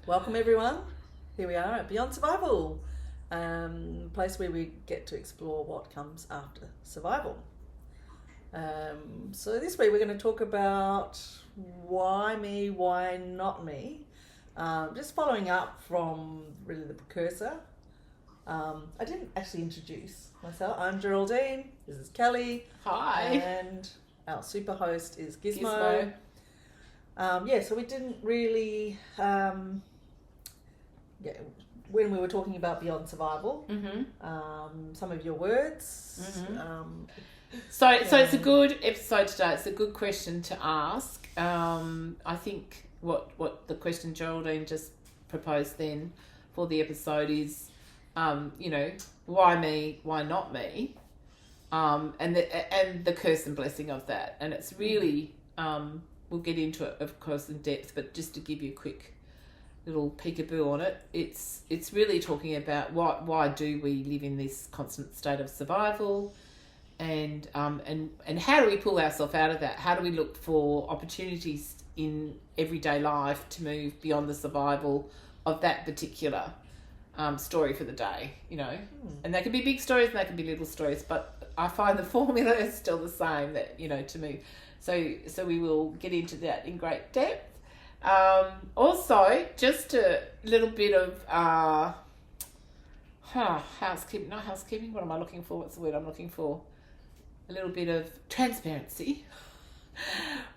Welcome everyone. Here we are at Beyond Survival, a place where we get to explore what comes after survival. So this week we're going to talk about why me, why not me. Just following up from really the precursor. I didn't actually introduce myself. I'm Geraldine. This is Kelli. Hi. And our super host is Gizmo. So we didn't really, when we were talking about Beyond Survival, some of your words. So it's a good episode today. It's a good question to ask. I think what the question Geraldine just proposed then for the episode is, why me, why not me? And the curse and blessing of that. And it's really, we'll get into it, of course, in depth, but just to give you a quick little peekaboo on it, it's really talking about why do we live in this constant state of survival, and how do we pull ourselves out of that? How do we look for opportunities in everyday life to move beyond the survival of that particular story for the day, And they can be big stories and they can be little stories, but I find the formula is still the same, that, to move. So we will get into that in great depth. Also, just a little bit of housekeeping. Not housekeeping. What am I looking for? What's the word I'm looking for? A little bit of transparency.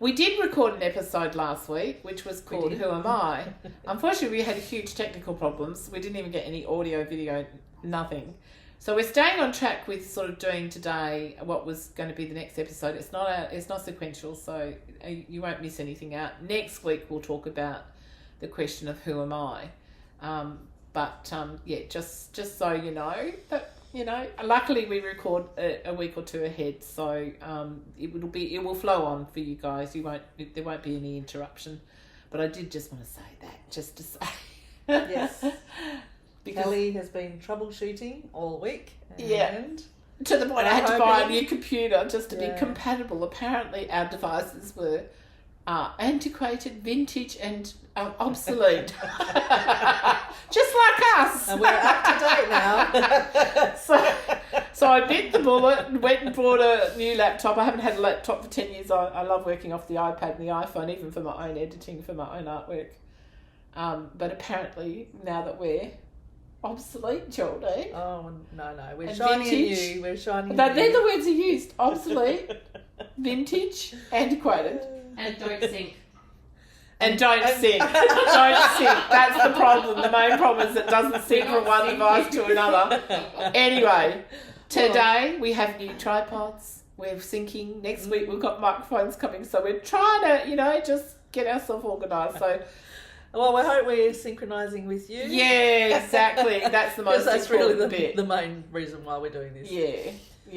We did record an episode last week, which was called "Who Am I?" Unfortunately, we had huge technical problems. We didn't even get any audio, video, nothing. So we're staying on track with sort of doing today what was going to be the next episode. It's not sequential, so you won't miss anything out. Next week we'll talk about the question of who am I. Just so you know that luckily we record a week or two ahead, so it will flow on for you guys. There won't be any interruption. But I did just want to say that, just to say. Yes. Because Kelli has been troubleshooting all week. And to the point I had to buy a new computer just to be compatible. Apparently our devices were antiquated, vintage and obsolete. Just like us. And we're up to date now. So I bit the bullet and went and bought a new laptop. I haven't had a laptop for 10 years. I love working off the iPad and the iPhone, even for my own editing, for my own artwork. But apparently now that we're obsolete, Geraldine. Oh, no. We're shining vintage. new. We're shining No, new. they're the words are used. Obsolete, vintage, antiquated. And don't sink. And don't sink. Don't sink. That's the problem. The main problem is it doesn't sink from one device to another. Anyway, today we have new tripods. We're syncing. Next week we've got microphones coming. So we're trying to, just get ourselves organised. So... Well, I hope we're synchronising with you. Yeah, exactly. That's the most that's important really bit. the main reason why we're doing this. Yeah.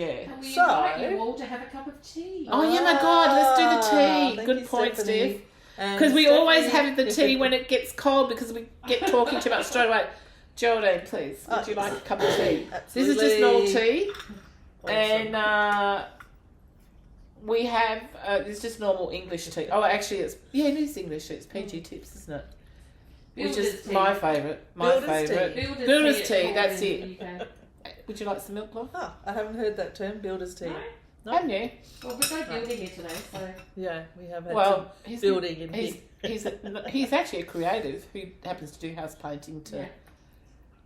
And we invite you all to have a cup of tea. Oh, yeah, my God. Let's do the tea. Good point, Steph. Because we always have the tea when it gets cold because we get talking too much straight away. Geraldine, please, would you like a cup of tea? Absolutely. This is just normal tea. And we have, it's just normal English tea. Oh, actually, it is English tea. It's PG Tips, isn't it? Which is my favourite. Builder's tea, that's it. Would you like some milk, love? Oh, I haven't heard that term, builder's tea. No? Haven't you? Well, we've got building here today, so... Yeah, we have had some building in here. He's actually a creative who happens to do house painting to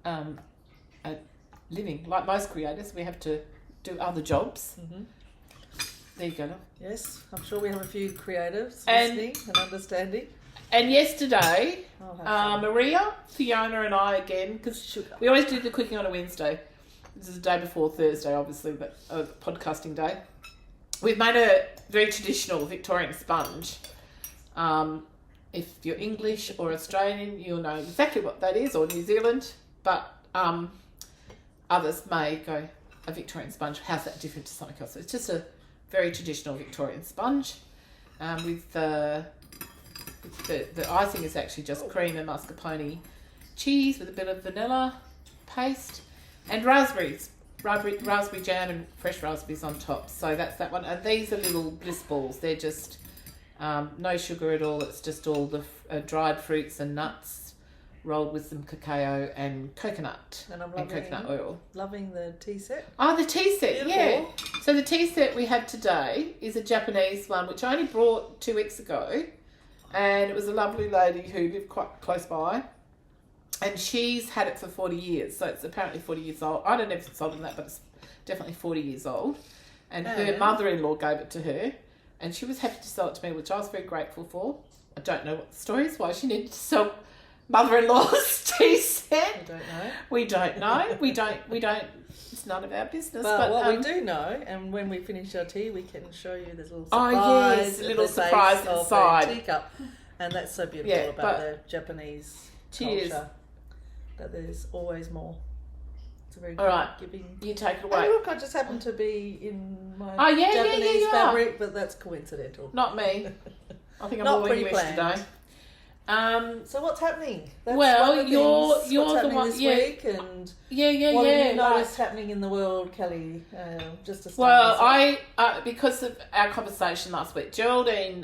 a living. Like most creators, we have to do other jobs. Mm-hmm. There you go, love. Yes, I'm sure we have a few creatives listening and understanding. And yesterday, Maria, Fiona and I again, because we always do the cooking on a Wednesday. This is the day before Thursday, obviously, but podcasting day. We've made a very traditional Victorian sponge. If you're English or Australian, you'll know exactly what that is, or New Zealand, but others may go, a Victorian sponge, how's that different to something else? So it's just a very traditional Victorian sponge with the icing is actually just cream and mascarpone cheese with a bit of vanilla paste and raspberry jam and fresh raspberries on top. So that's that one. And these are little bliss balls. They're just no sugar at all. It's just all the dried fruits and nuts rolled with some cacao and coconut And I'm and coconut oil. loving the tea set. Oh, the tea set, Beautiful. yeah. So the tea set we have today is a Japanese one, which I only brought 2 weeks ago. And it was a lovely lady who lived quite close by. And she's had it for 40 years. So it's apparently 40 years old. I don't know if it's older than that, but it's definitely 40 years old. And her mother-in-law gave it to her. And she was happy to sell it to me, which I was very grateful for. I don't know what the story is, why she needed to sell mother-in-law's tea set. I don't know. We don't know. We don't. It's none of our business. But what we do know, and when we finish our tea, we can show you this little Oh, surprise. yes, a little at the base surprise of inside. the teacup. And that's so beautiful Yeah, about the Japanese cheers. culture. That there's always more. It's a very All right. giving. You take it And away. look, I just happen to be in my Oh, yeah, Japanese you are. fabric, but that's coincidental. Not me. I think I'm Not all English pre-planned. today. So what's happening? That's Well, one of the you're things. the what's happening one- this yeah. week, and Yeah. what have you like- noticed happening in the world, Kelly? Just to start. Well, us off. I because of our conversation last week, Geraldine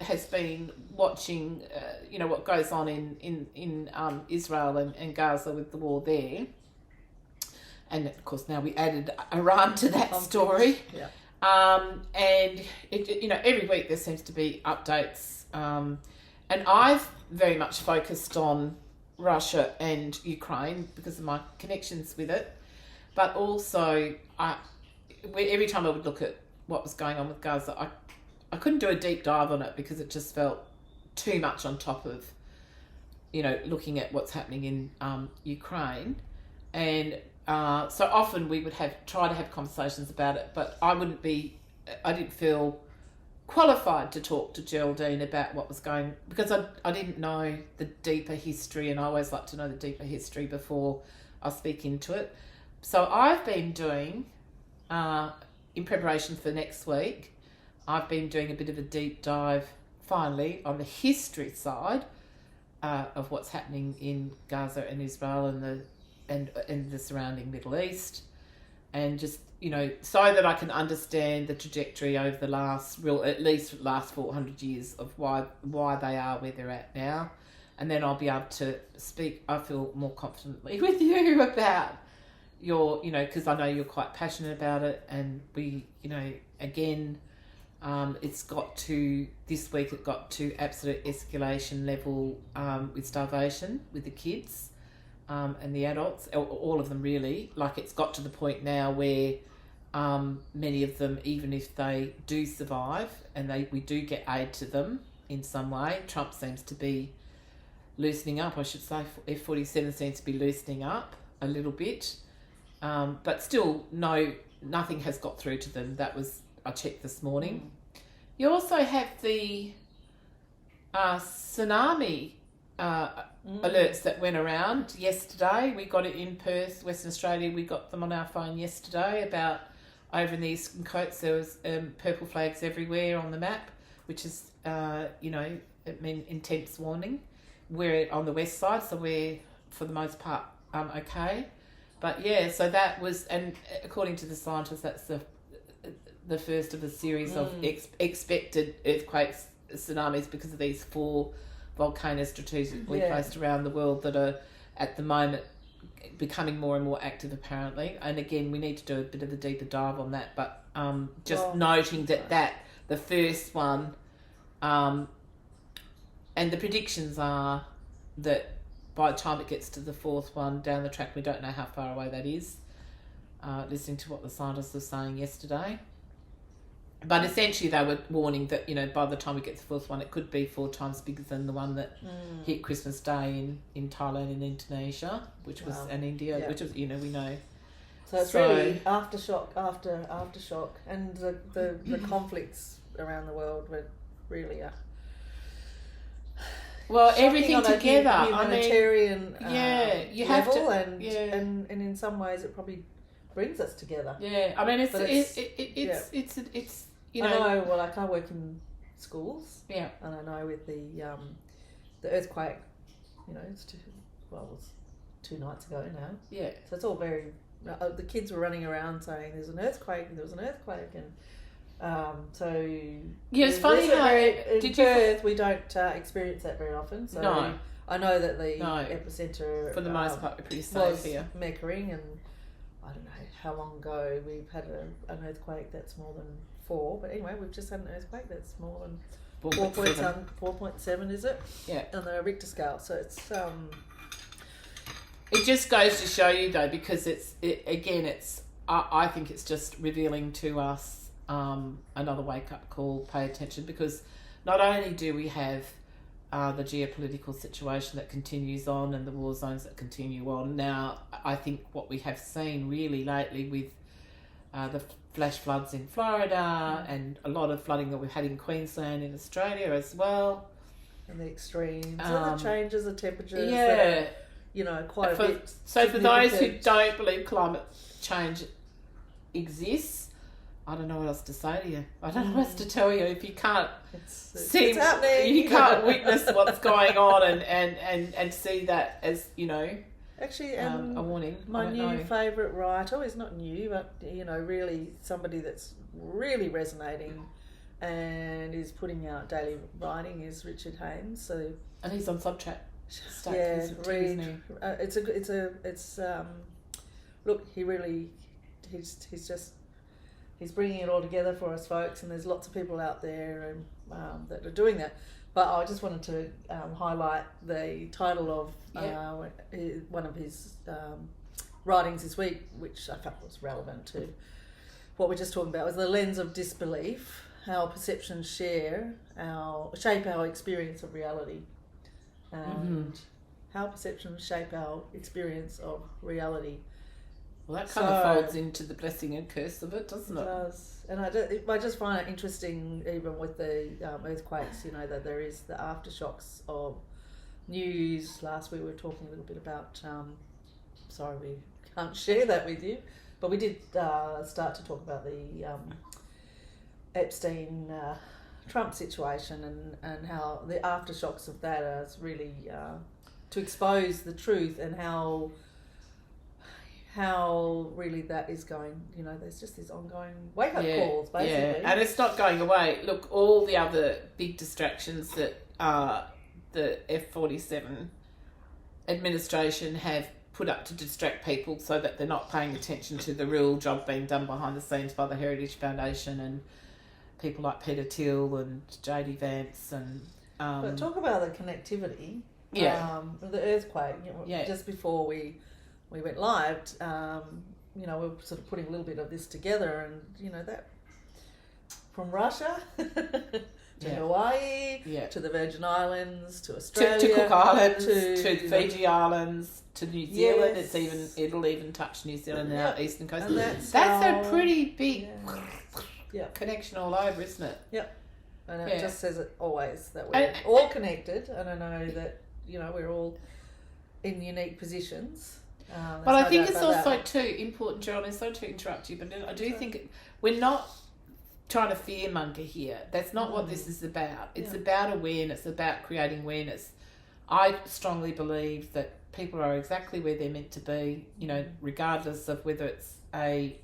has been watching, what goes on in Israel and Gaza with the war there, and of course now we added Iran to that Conflict. story. Yeah. And it every week there seems to be updates, and I've very much focused on Russia and Ukraine because of my connections with it, but also every time I would look at what was going on with Gaza, I couldn't do a deep dive on it because it just felt too much on top of, looking at what's happening in Ukraine. And so often we would try to have conversations about it, but I didn't feel qualified to talk to Geraldine about what was going, because I didn't know the deeper history, and I always like to know the deeper history before I speak into it. So I've been doing, in preparation for next week, I've been doing a bit of a deep dive finally on the history side of what's happening in Gaza and Israel and the surrounding Middle East, and just so that I can understand the trajectory over the last 400 years of why they are where they're at now, and then I'll be able to speak, I feel, more confidently with you about your, because I know you're quite passionate about it, and we, again, this week it got to absolute escalation level with starvation with the kids. And the adults, all of them really, like it's got to the point now where many of them, even if they do survive and we do get aid to them in some way, Trump seems to be loosening up, I should say. F47 seems to be loosening up a little bit, but still nothing has got through to them. I checked this morning. You also have the tsunami alerts that went around yesterday. We got it in Perth, Western Australia. We got them on our phone yesterday about over in the Eastern Coast. There was purple flags everywhere on the map, which is, it means intense warning. We're on the west side, so we're, for the most part, okay. But yeah, so that was, and according to the scientists, that's the first of a series of expected earthquakes, tsunamis, because of these 4 volcanoes strategically placed around the world that are at the moment becoming more and more active apparently. And again, we need to do a bit of a deeper dive on that, but noting that the first one, and the predictions are that by the time it gets to the 4th one down the track, we don't know how far away that is, listening to what the scientists were saying yesterday. But essentially they were warning that, by the time we get to the 4th one, it could be 4 times bigger than the one that hit Christmas Day in Thailand and Indonesia, which was, and India, which was, we know. So it's really aftershock after aftershock, and the conflicts around the world were really well, everything together. A humanitarian you level, have to, and in some ways it probably brings us together. Yeah, I mean it's I know. Well, like I work in schools. Yeah, and I know with the earthquake, it was 2 nights ago now. Yeah. So it's all very. The kids were running around saying there's an earthquake, and so yeah, it's funny how in Perth we don't experience that very often. So no. I know that the No. epicenter For the most part, we're pretty safe was here. Meckering, and I don't know how long ago we've had an earthquake that's more than 4. But anyway, we've just had an earthquake that's more than 4.7, is it? Yeah. On the Richter scale. So it's It just goes to show you, though, because I think it's just revealing to us another wake-up call, pay attention, because not only do we have the geopolitical situation that continues on and the war zones that continue on, now I think what we have seen really lately with the flash floods in Florida and a lot of flooding that we've had in Queensland, in Australia as well. And the extremes, and the changes of temperatures. Yeah. Quite a bit. So for those who don't believe climate change exists, I don't know what else to say to you. I don't know what else to tell you if you can't see, it's happening. You can't witness what's going on and see that as, Actually, a warning. My new favourite writer, he's not new, but really somebody that's really resonating and is putting out daily writing is Richard Haynes. And he's on Subtrack. Yeah, read. Look, he's bringing it all together for us folks, and there's lots of people out there that are doing that. But I just wanted to highlight the title of one of his writings this week, which I felt was relevant to what we're just talking about, was The Lens of Disbelief, How Perceptions Shape Our Experience of Reality. And how perceptions shape our experience of reality. Well, that kind of folds into the blessing and curse of it, doesn't it? It does. And I just find it interesting, even with the earthquakes, that there is the aftershocks of news. Last week we were talking a little bit about, sorry we can't share that with you, but we did start to talk about the Epstein Trump situation and how the aftershocks of that is really to expose the truth and how really that is going, there's just these ongoing wake-up calls, basically. Yeah, and it's not going away. Look, all the other big distractions that the F47 administration have put up to distract people so that they're not paying attention to the real job being done behind the scenes by the Heritage Foundation and people like Peter Thiel and JD Vance and... but talk about the connectivity. Yeah. The earthquake, just before we went live, we were sort of putting a little bit of this together, and that from Russia to Hawaii, to the Virgin Islands, to Australia, to Cook Islands, to the Fiji Islands, to New Zealand. It'll even touch New Zealand and our eastern coast. And that's a pretty big connection all over, isn't it? Yep. And it just says it always that we're all connected, and I know that we're all in unique positions. But I think it's also too important, Geraldine, sorry to interrupt you, but I do think we're not trying to fearmonger here. That's not what this is about. It's about awareness, about creating awareness. I strongly believe that people are exactly where they're meant to be, regardless of whether it's a,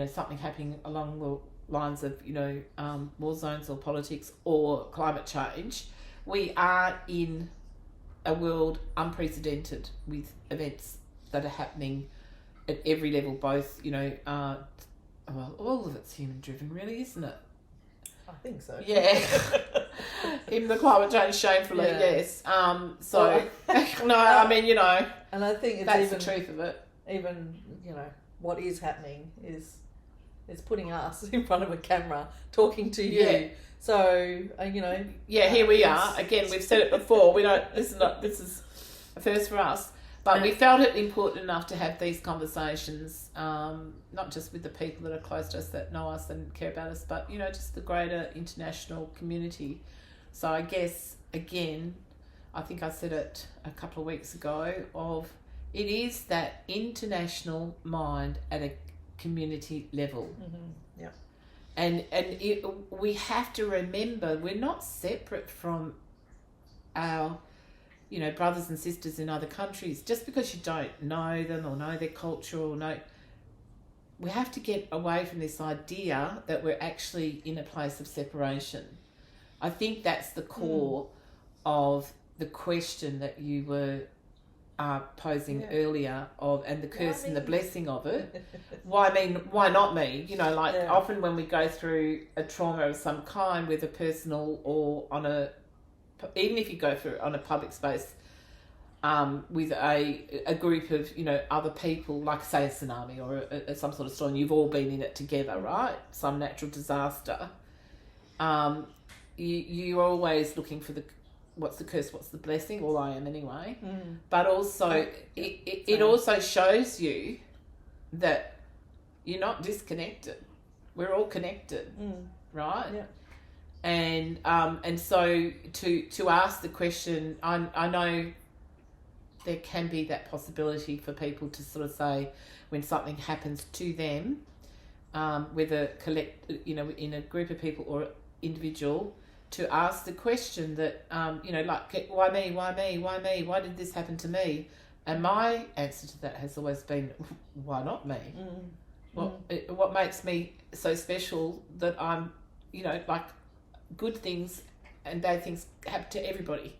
something happening along the lines of, war zones or politics or climate change. We are in a world unprecedented with events that are happening at every level, both, all of it's human driven, really, isn't it? I think so. Yeah. Even the climate change, shamefully, yes. So, no, I mean, and I think it's that's the truth of it. Even, what is happening is putting us in front of a camera talking to you. Yeah. So, here we are. Again, we've said it before. This is a first for us. But we felt it important enough to have these conversations, not just with the people that are close to us, that know us and care about us, but, just the greater international community. So I guess, again, I think I said it a couple of weeks ago, it is that international mind at a community level. Mm-hmm. Yeah. And we have to remember we're not separate from our, brothers and sisters in other countries. Just because you don't know them or know their culture we have to get away from this idea that we're actually in a place of separation. I think that's the core of the question that you were posing Yeah. earlier and the curse Why and the me? blessing of it. Why me? Why not me? You know, like Yeah. often when we go through a trauma of some kind, whether personal or even if you go through on a public space, with a group of other people, like say a tsunami or some sort of storm, you've all been in it together, right? Some natural disaster. You're always looking for what's the curse, what's the blessing. Well, I am anyway. But also, it also shows you that you're not disconnected. We're all connected, right? Yeah. And so to ask the question, I know there can be that possibility for people to sort of say when something happens to them, whether in a group of people or individual, to ask the question that, like, why me, why me, why me, why did this happen to me? And my answer to that has always been, why not me? What makes me so special that I'm, like, good things and bad things happen to everybody.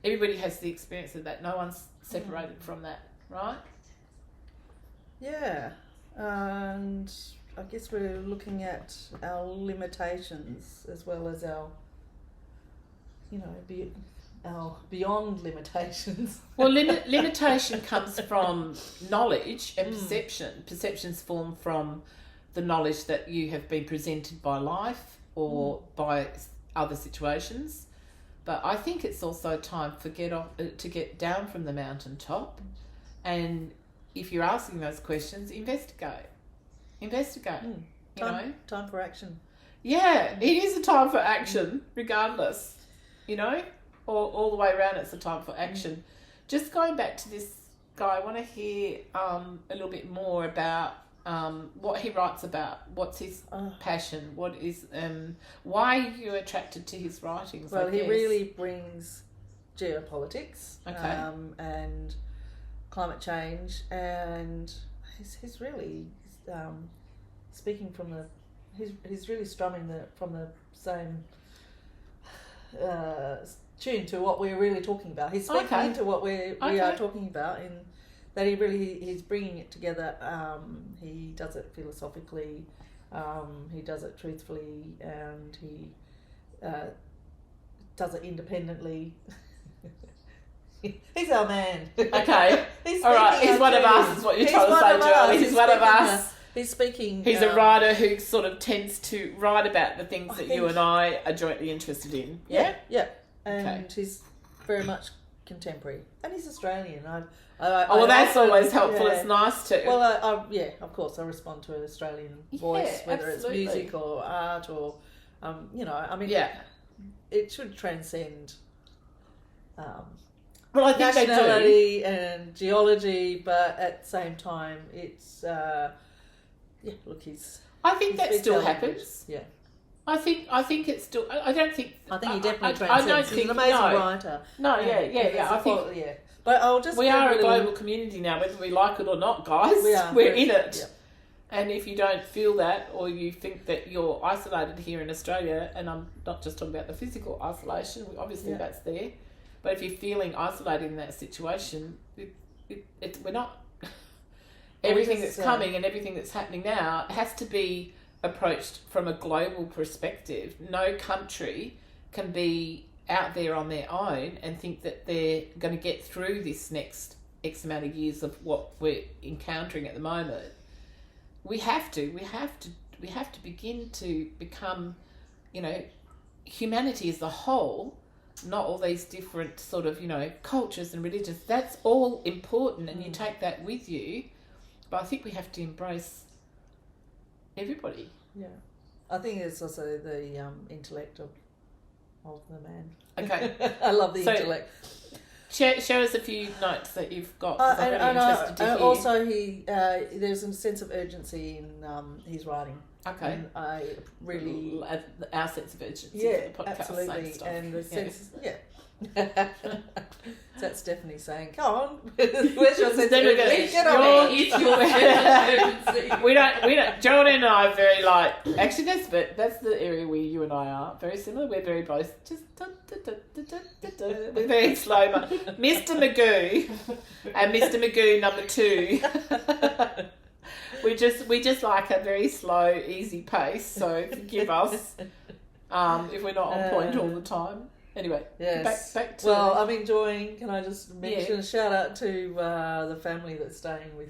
Everybody has the experience of that. No one's separated from that, right? Yeah, and I guess we're looking at our limitations as well as our, our beyond limitations. Well, limitation comes from knowledge and perception. Perceptions form from the knowledge that you have been presented by life or by other situations. But I think it's also time to get down from the mountaintop, and if you're asking those questions, investigate. Time for action. Yeah, it is a time for action, regardless. All the way around, it's a time for action. Just going back to this guy, I want to hear a little bit more about what he writes about. What's his passion? What is why are you attracted to his writings? Well, he really brings geopolitics, Okay. and climate change, and he's really speaking from the. He's really strumming from the same tune to what we're really talking about. He's speaking into what we are talking about, in that he's bringing it together. He does it philosophically, he does it truthfully, and he does it independently. He's our man. Okay. All right. He's one of us, is what you're trying to say, Geraldine. He's one of us. He's speaking. He's a writer who sort of tends to write about the things that you and I are jointly interested in. Yeah? Yeah. And he's very much contemporary. And he's Australian. That's always helpful. Yeah. It's nice to. Well, of course, I respond to an Australian voice, whether absolutely. it's music or art or, it should transcend well, I think nationality and geology, but at the same time, it's, I think that speaks still our happens. language. Yeah. I think it's still. I don't think. I think he definitely transcends. I don't He's think an amazing no. writer. No, yeah. I think But I'll just. we are a global community now, whether we like it or not, guys. We're in it. Yeah. And if you don't feel that, or you think that you're isolated here in Australia, and I'm not just talking about the physical isolation, obviously that's there, but if you're feeling isolated in that situation, we're not. Everything that's coming and everything that's happening now has to be approached from a global perspective. No country can be out there on their own and think that they're going to get through this next X amount of years of what we're encountering at the moment. We have to begin to become, humanity as a whole, not all these different sort of, cultures and religions. That's all important, and you take that with you. But I think we have to embrace everybody. Yeah. I think it's also the intellect of the man. Okay. I love the intellect. share us a few notes that you've got. 'Cause I'm really interested to hear. Also, there's a sense of urgency in his writing. Okay. And I really... Our sense of urgency Yeah, for the podcast. absolutely. Same stuff. And the sense... Yeah. That's Stephanie saying, "Come on, where's your sense of urgency? Get on it." It's your sense of urgency. We don't. Geraldine and I are very like. Actually, that's the area where you and I are very similar. We're very both just. We're very slow. Mr. Magoo and Mr. Magoo number 2. We just like a very slow, easy pace. So forgive us if we're not on point all the time. Anyway, yes. back to... Well, I'm enjoying... Can I just mention Yeah. a shout out to the family that's staying with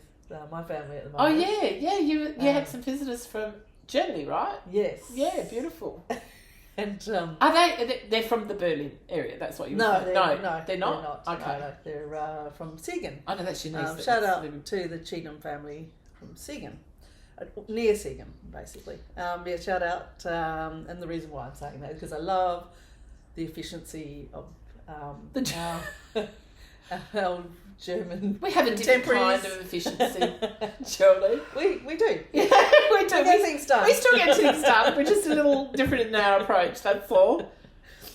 my family at the Oh, moment. yeah. You had some visitors from Germany, right? Yes. Yeah, beautiful. And Are they're from the Berlin area? That's what you were saying? no, they're not. Okay. No, they're from Siegen. I know that's your niece. Shout out to the Cheatham family from Siegen. Near Siegen, basically. Shout out. And the reason why I'm saying that is because I love the efficiency of our German We have a different kind of efficiency, surely. We do. Yeah, we do. We get things done. We still get things done. We're just a little different in our approach, that's all.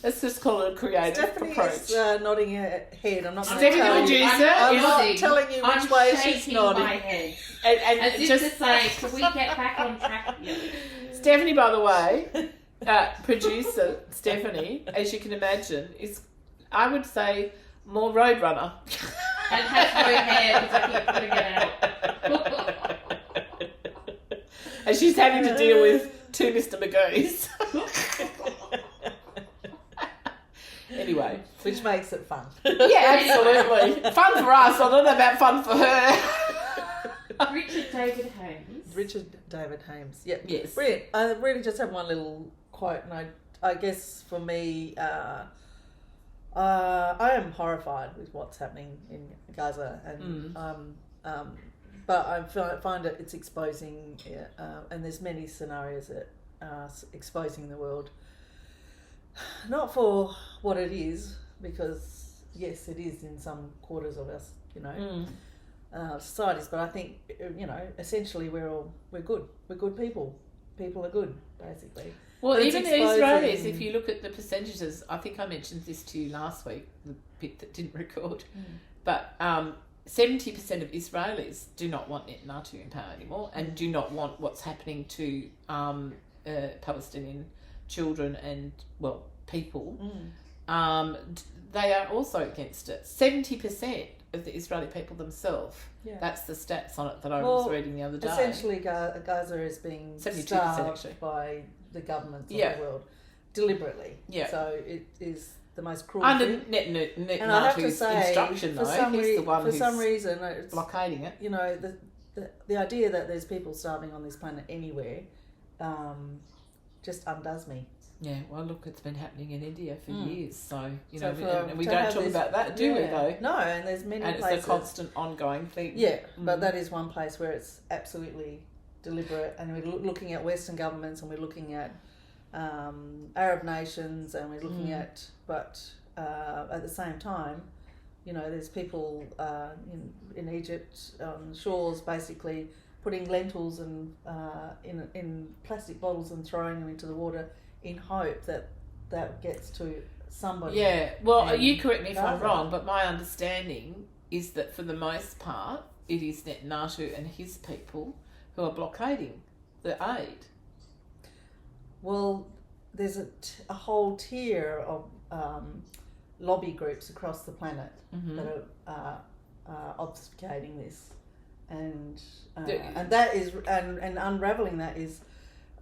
Let's just call it a creative Stephanie approach. is nodding her head. I'm not going to Stephanie, tell the you. producer, I'm is not telling you which I'm way she's shaking nodding. my head. and As if just to say, can we get back on track here? Stephanie, by the way, producer Stephanie, as you can imagine, is, I would say, more roadrunner. And has no hair because I keep putting it out. And she's having to deal with 2 Mr. Magoos. Anyway. Which makes it fun. Yeah, absolutely. Fun for us. I don't know about fun for her. Richard David Haynes. Richard David Haynes. Yep. Yes. Brilliant. I really just have one little quote, and I guess for me, I am horrified with what's happening in Gaza, and but I find it's exposing, and there's many scenarios that are exposing the world, not for what it is, because yes, it is in some quarters of us, societies. But I think essentially we're good. We're good people. People are good, basically. Well, But even the it's Israelis, exposing- if you look at the percentages, I think I mentioned this to you last week, the bit that didn't record, but 70% of Israelis do not want Netanyahu in power anymore and do not want what's happening to Palestinian children and, well, people. They are also against it. 70% of the Israeli people themselves. Yeah. That's the stats on it that I was reading the other day. Essentially, Gaza is being 72% starved actually. by the governments of Yeah. the world deliberately. Yeah. So it is the most cruel Under thing. Netanyahu's And I have to say, instruction, though, he's the one for who's some reason, it's, blockading it. the idea that there's people starving on this planet anywhere just undoes me. Yeah, well, look, it's been happening in India for years, so we to don't have talk this- about that, do we? Though, No, and there's many and places. it's a constant, ongoing thing. Yeah, but that is one place where it's absolutely deliberate, and we're looking at Western governments, and we're looking at Arab nations, and we're looking at, but at the same time, there's people in Egypt on shores basically putting lentils and in plastic bottles and throwing them into the water in hope that gets to somebody. Yeah, well, And you correct me if I'm Gaza. wrong, but my understanding is that for the most part, it is Netanyahu and his people who are blockading the aid. Well, there's a whole tier of lobby groups across the planet that are obfuscating this, and that is and unraveling that is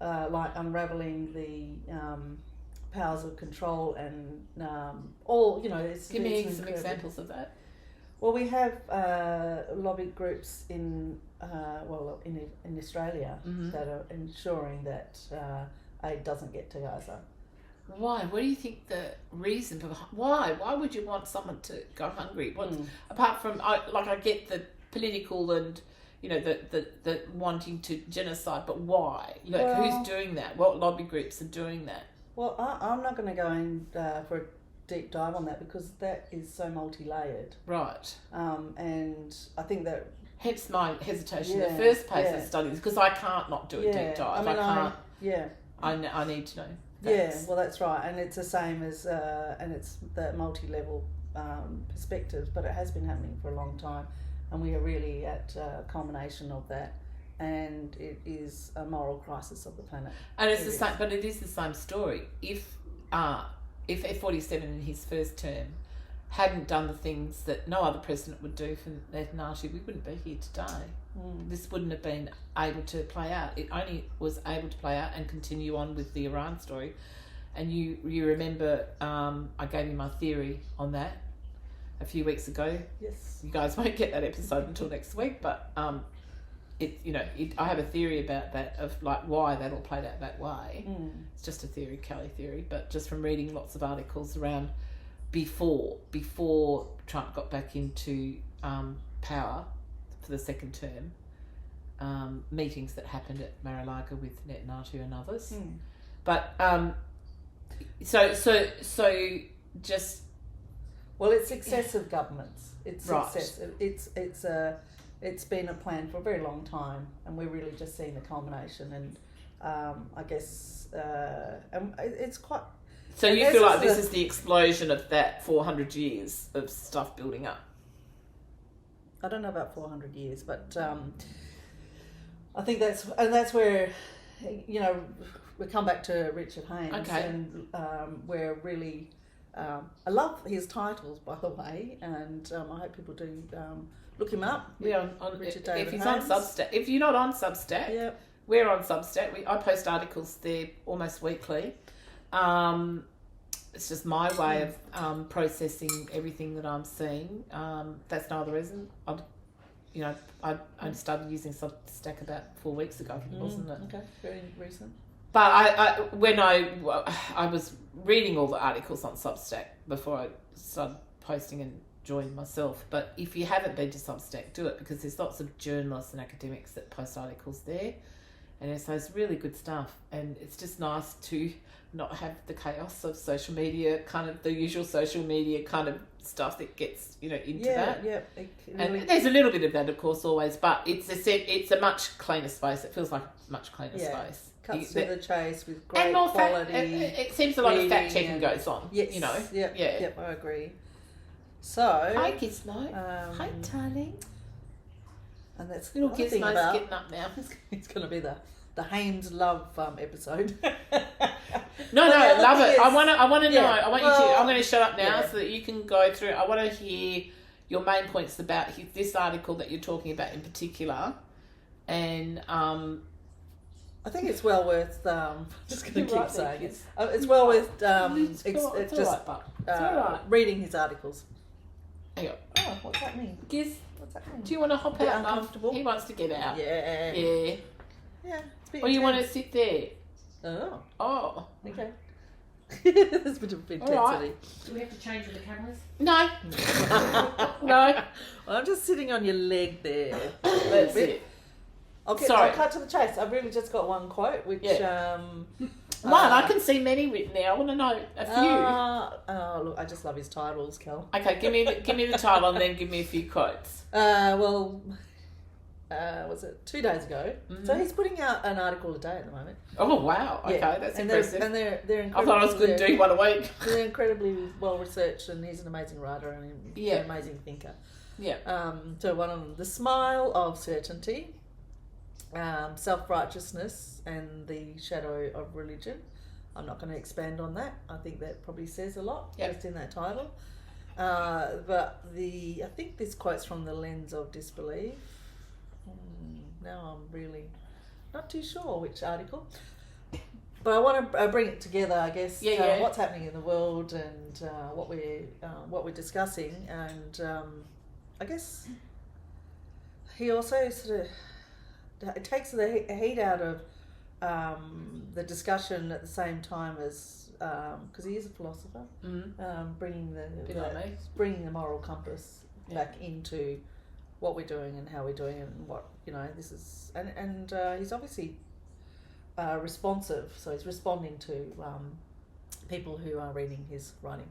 like unraveling the powers of control and all it's. Give me it's some incredible. examples of that. Well, we have lobby groups in Australia that are ensuring that aid doesn't get to Gaza. Why? What do you think the reason for why? Why would you want someone to go hungry? Apart from I get the political and the wanting to genocide, but why? Who's doing that? What lobby groups are doing that? Well, I'm not going to go in for deep dive on that because that is so multi-layered. Right. And I think that... Hence my hesitation in the first place of studies, because I can't not do a deep dive. I need to know. Yeah, well, that's right. And it's the same as... and it's the multi-level perspectives, but it has been happening for a long time. And we are really at a culmination of that. And it is a moral crisis of the planet. And it's the same, but it is the same story. If Ep4 in his first term hadn't done the things that no other president would do for nationality, we wouldn't be here today. This wouldn't have been able to play out. It only was able to play out and continue on with the Iran story. And you remember I gave you my theory on that a few weeks ago. Yes. You guys won't get that episode until next week, but I have a theory about that, of like why that all played out that way. It's just a theory, Kelli theory, but just from reading lots of articles around before Trump got back into power for the second term, meetings that happened at Mar-a-Lago with Netanyahu and others. But so just... Well, it's successive governments. It's right. Successive. It's been a plan for a very long time, and we're really just seeing the culmination. And I guess it's quite. So you feel like this is the explosion of that 400 years of stuff building up? I don't know about 400 years, but I think that's where, you know, we come back to Richard Haynes, and we're really. I love his titles, by the way, and I hope people do look him up. Yeah, on Richard David if he's Haynes. on Substack. If you're not on Substack, we're on Substack. I post articles there almost weekly. It's just my way of processing everything that I'm seeing. That's no other reason. I only started using Substack about 4 weeks ago, wasn't it? Okay, very recent. But when I was reading all the articles on Substack before I started posting and joined myself. But if you haven't been to Substack, do it, because there's lots of journalists and academics that post articles there. And so it's really good stuff. And it's just nice to not have the chaos of social media, kind of the usual social media kind of stuff that gets, into that. Yeah. And there's a little bit of that, of course, always. But it's a much cleaner space. It feels like a much cleaner space. Cuts to the chase with great and more quality. It seems a lot of fact checking goes on. Yes. Yep, I agree. So hi Gizmo. Hi darling. And that's little Gizmo's getting up now. It's going to be the Haynes love episode. No, I love it. I want to know. I want you to. I'm going to shut up now so that you can go through. I want to hear your main points about this article that you're talking about in particular, and I think it's well worth. Just going to keep saying it. It's well worth. Reading his articles. Hang on. Oh, what's that mean? Giz, what's that mean? do you want to hop out? Uncomfortable. He wants to get out. Yeah. Yeah. Or you want to sit there? Oh. Okay. There's a bit of intensity. Right. Do we have to change the cameras? No. No. Well, I'm just sitting on your leg there. That's it. Okay, Sorry. I'll cut to the chase. I've really just got one quote, which... One, I can see many written there. I want to know a few. Look, I just love his titles, Kel. Okay, give me the title and then give me a few quotes. Was it 2 days ago? Mm-hmm. So he's putting out an article a day at the moment. Oh wow! Okay, that's impressive. They're incredibly. I thought I was going to do one a week. They're incredibly well researched, and he's an amazing writer and an amazing thinker. Yeah. So one of them, the smile of certainty. Self-righteousness and the shadow of religion. I'm not going to expand on that. I think that probably says a lot just in that title. But I think this quote's from the lens of disbelief. Now I'm really not too sure which article. But I want to bring it together, I guess. What's happening in the world and what we're discussing, and I guess he also sort of. It takes the heat out of the discussion at the same time as because he is a philosopher, bringing the moral compass back into what we're doing and how we're doing it and what this is, and he's obviously responsive, so he's responding to people who are reading his writing.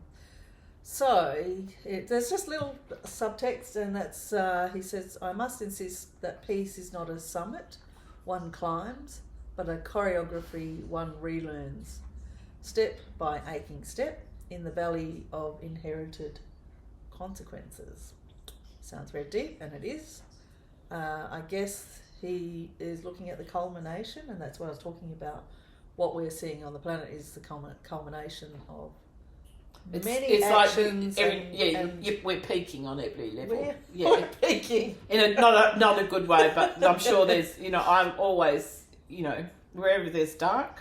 So there's just little subtext, and that's he says, I must insist that peace is not a summit one climbs, but a choreography one relearns, step by aching step in the valley of inherited consequences. Sounds very deep, and it is. I guess he is looking at the culmination, and that's what I was talking about. What we're seeing on the planet is the culmination of many actions. We're peaking on every level. We're peaking in a not a good way, but I'm sure there's, I'm always, wherever there's dark,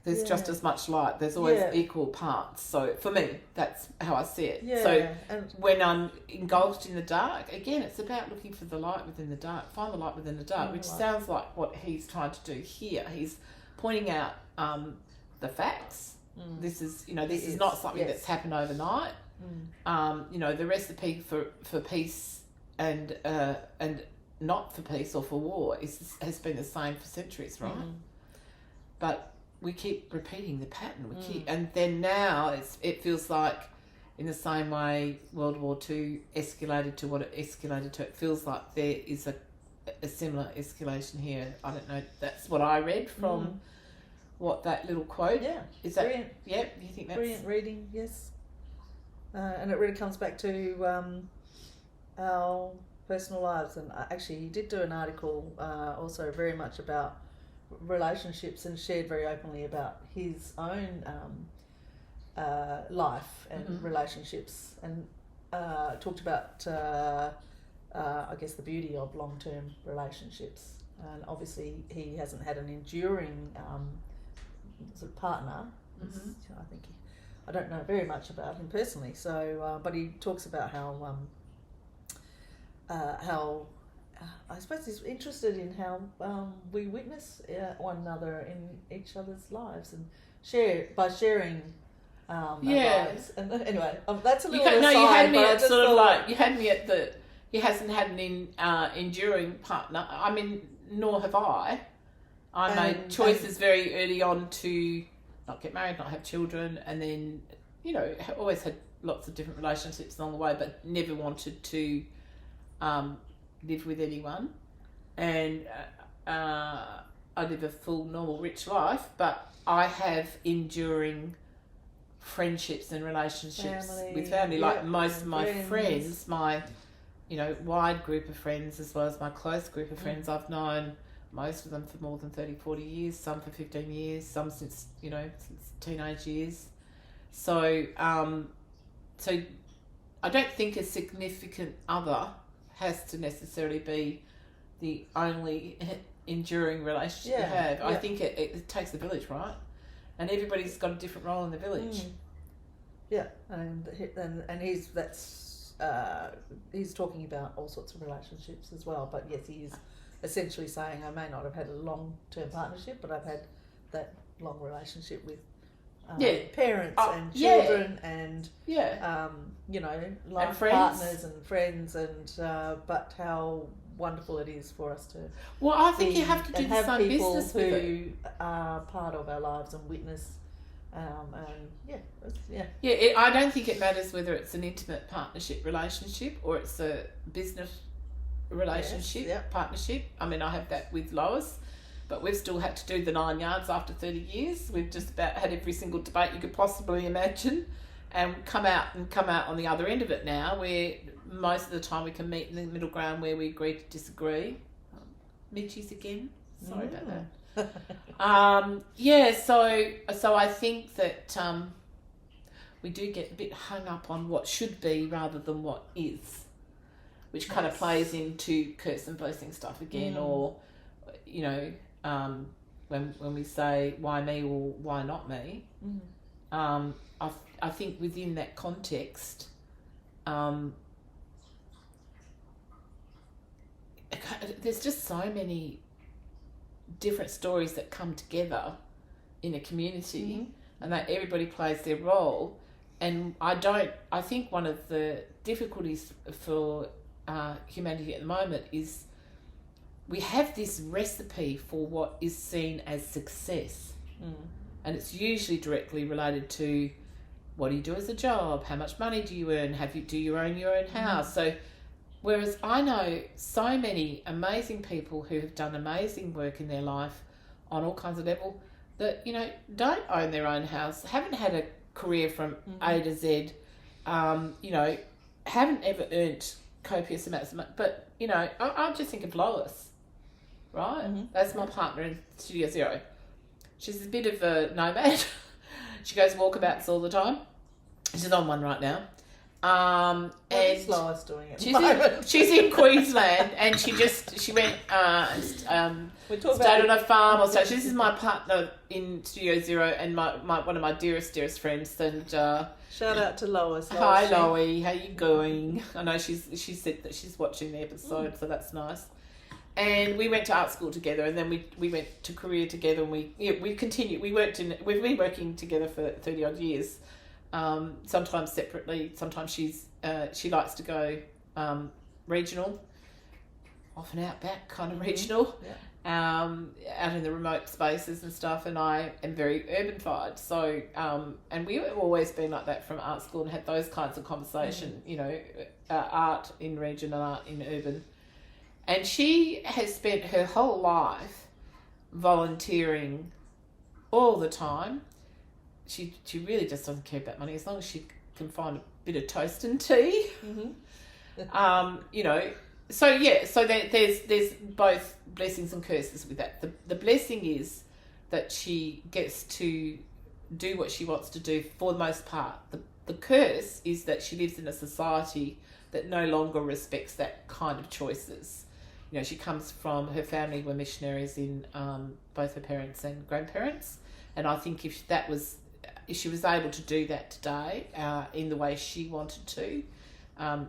there's just as much light. There's always equal parts. So for me, that's how I see it. Yeah. So when I'm engulfed in the dark, again, it's about looking for the light within the dark. Find the light within the dark, which sounds like what he's trying to do here. He's pointing out the facts. This is, this is not something that's happened overnight. The recipe for peace and not for peace or for war has been the same for centuries, right? But we keep repeating the pattern. And then now it feels like, in the same way World War II escalated to what it escalated to, it feels like there is a similar escalation here. I don't know. That's what I read from. What that little quote? Yeah, is that brilliant. Yeah, you think that's brilliant reading? Yes, and it really comes back to our personal lives. And actually, he did do an article also very much about relationships, and shared very openly about his own life and relationships, and talked about I guess the beauty of long-term relationships. And obviously, he hasn't had an enduring sort of partner. I think I don't know very much about him personally. So, but he talks about how I suppose he's interested in how we witness one another in each other's lives and sharing our lives. And anyway, that's a little aside. You had me at sort of like, you had me at the, he hasn't had an enduring partner. I mean, nor have I. I made choices very early on to not get married, not have children, and then, always had lots of different relationships along the way, but never wanted to live with anyone. And I live a full, normal, rich life, but I have enduring friendships and relationships with family. Like most of my friends, my wide group of friends, as well as my close group of friends, I've known most of them for more than 30, 40 years, some for 15 years, some since teenage years. So, so I don't think a significant other has to necessarily be the only enduring relationship you have. I think it takes a village, right? And everybody's got a different role in the village. Yeah, and he's talking about all sorts of relationships as well. But yes, he is essentially saying, I may not have had a long-term partnership, but I've had that long relationship with parents and children and life and friends. Partners and friends, and but how wonderful it is for us to I think you have to do the same business with it. Who are part of our lives and witness I don't think it matters whether it's an intimate partnership relationship or it's a business relationship partnership. I mean, I have that with Lois, but we've still had to do the 9 yards after 30 years. We've just about had every single debate you could possibly imagine, and come out on the other end of it now, where most of the time we can meet in the middle ground where we agree to disagree. Midgies again. Sorry about that. So I think that we do get a bit hung up on what should be rather than what is, which kind of plays into curse and blessing stuff again, or when we say why me or why not me. I think within that context, there's just so many different stories that come together in a community, and that everybody plays their role. And I think one of the difficulties for humanity at the moment is we have this recipe for what is seen as success, and it's usually directly related to what do you do as a job? How much money do you earn? Do you own your own house? So, whereas I know so many amazing people who have done amazing work in their life on all kinds of level that, you know, don't own their own house, haven't had a career from A to Z, you know, haven't ever earned copious amounts of money. But, you know, I just think of Lois, right? That's my partner in StudioZer0. She's a bit of a nomad. She goes walkabouts all the time. She's on one right now. What is Lois doing at the moment? She's in Queensland, and she went stayed on a farm or so. This is my partner in StudioZer0 and one of my dearest friends. And shout out to Lois. Hi, Loie, how you going? I know she said that she's watching the episode, so that's nice. And we went to art school together, and then we went to career together, and we continued. We've been working together for 30 odd years. Sometimes separately, sometimes she likes to go regional, often outback kind of regional, out in the remote spaces and stuff, and I am very urban-fied. So, and we've always been like that from art school and had those kinds of conversation, you know, art in region and art in urban. And she has spent her whole life volunteering all the time. She really just doesn't care about money as long as she can find a bit of toast and tea. You know, so there's both blessings and curses with that. The blessing is that she gets to do what she wants to do for the most part. The curse is that she lives in a society that no longer respects that kind of choices. You know, she comes from, her family were missionaries in both her parents and grandparents, and I think if she was able to do that today in the way she wanted to, and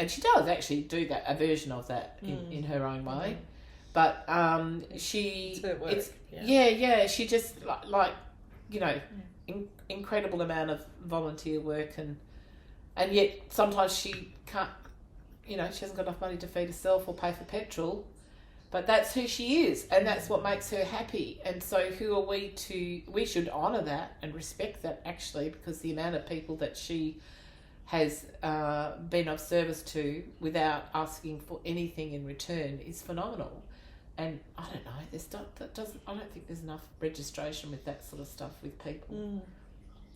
she does actually do that, a version of that in her own way, but she she just like you know, incredible amount of volunteer work, and yet sometimes she can't, you know, she hasn't got enough money to feed herself or pay for petrol, but that's who she is, and that's what makes her happy. And so who are we should honour that and respect that, actually, because the amount of people that she has been of service to without asking for anything in return is phenomenal. And I don't know, I don't think there's enough registration with that sort of stuff with people.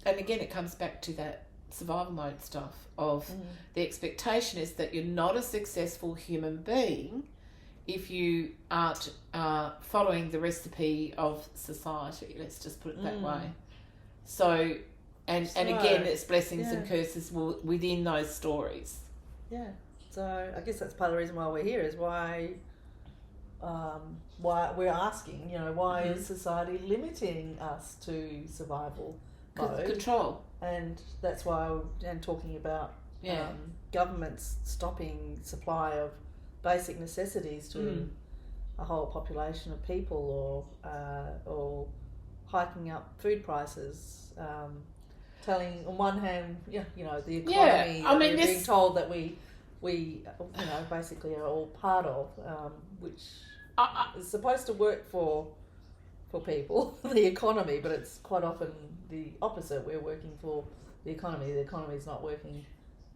And again, it comes back to that survival mode stuff of the expectation is that you're not a successful human being if you aren't following the recipe of society, let's just put it that way. So and again, it's blessings and curses within those stories. So I guess that's part of the reason why we're here, is why we're asking, you know, why is society limiting us to survival mode? Control. And that's why I'm talking about governments stopping supply of basic necessities to a whole population of people, or hiking up food prices, telling on one hand, you know, the economy, I mean, we're being told that we you know, basically are all part of, which is supposed to work for people, the economy, but it's quite often the opposite. We're working for the economy. The economy is not working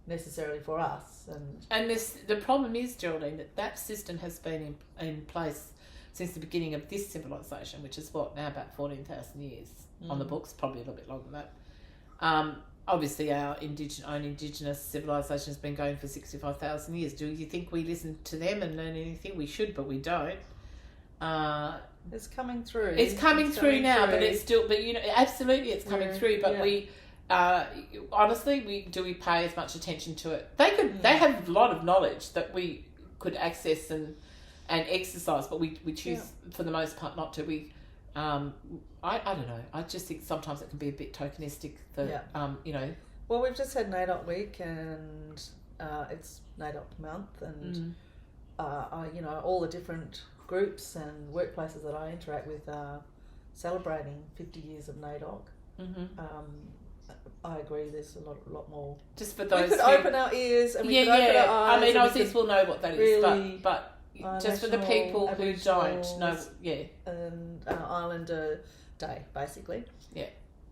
necessarily for us. And the problem is, Geraldine, that system has been in place since the beginning of this civilization, which is now about 14,000 years on the books, probably a little bit longer than that. Obviously, our own Indigenous civilization has been going for 65,000 years. Do you think we listen to them and learn anything? We should, but we don't. It's coming through. It's coming through now, but it's still. But you know, absolutely, it's coming through. But we, honestly, we pay as much attention to it? They have a lot of knowledge that we could access and exercise, but we choose for the most part not to. I don't know. I just think sometimes it can be a bit tokenistic. You know. Well, we've just had NAIDOC week, and it's NAIDOC month, and you know, all the different groups and workplaces that I interact with are celebrating 50 years of NAIDOC. I agree. There's a lot more. Just for those, we could open our ears and we could open our eyes. I mean, Aussies will know what that is, really, but just for the people who don't know, and Islander Day, basically.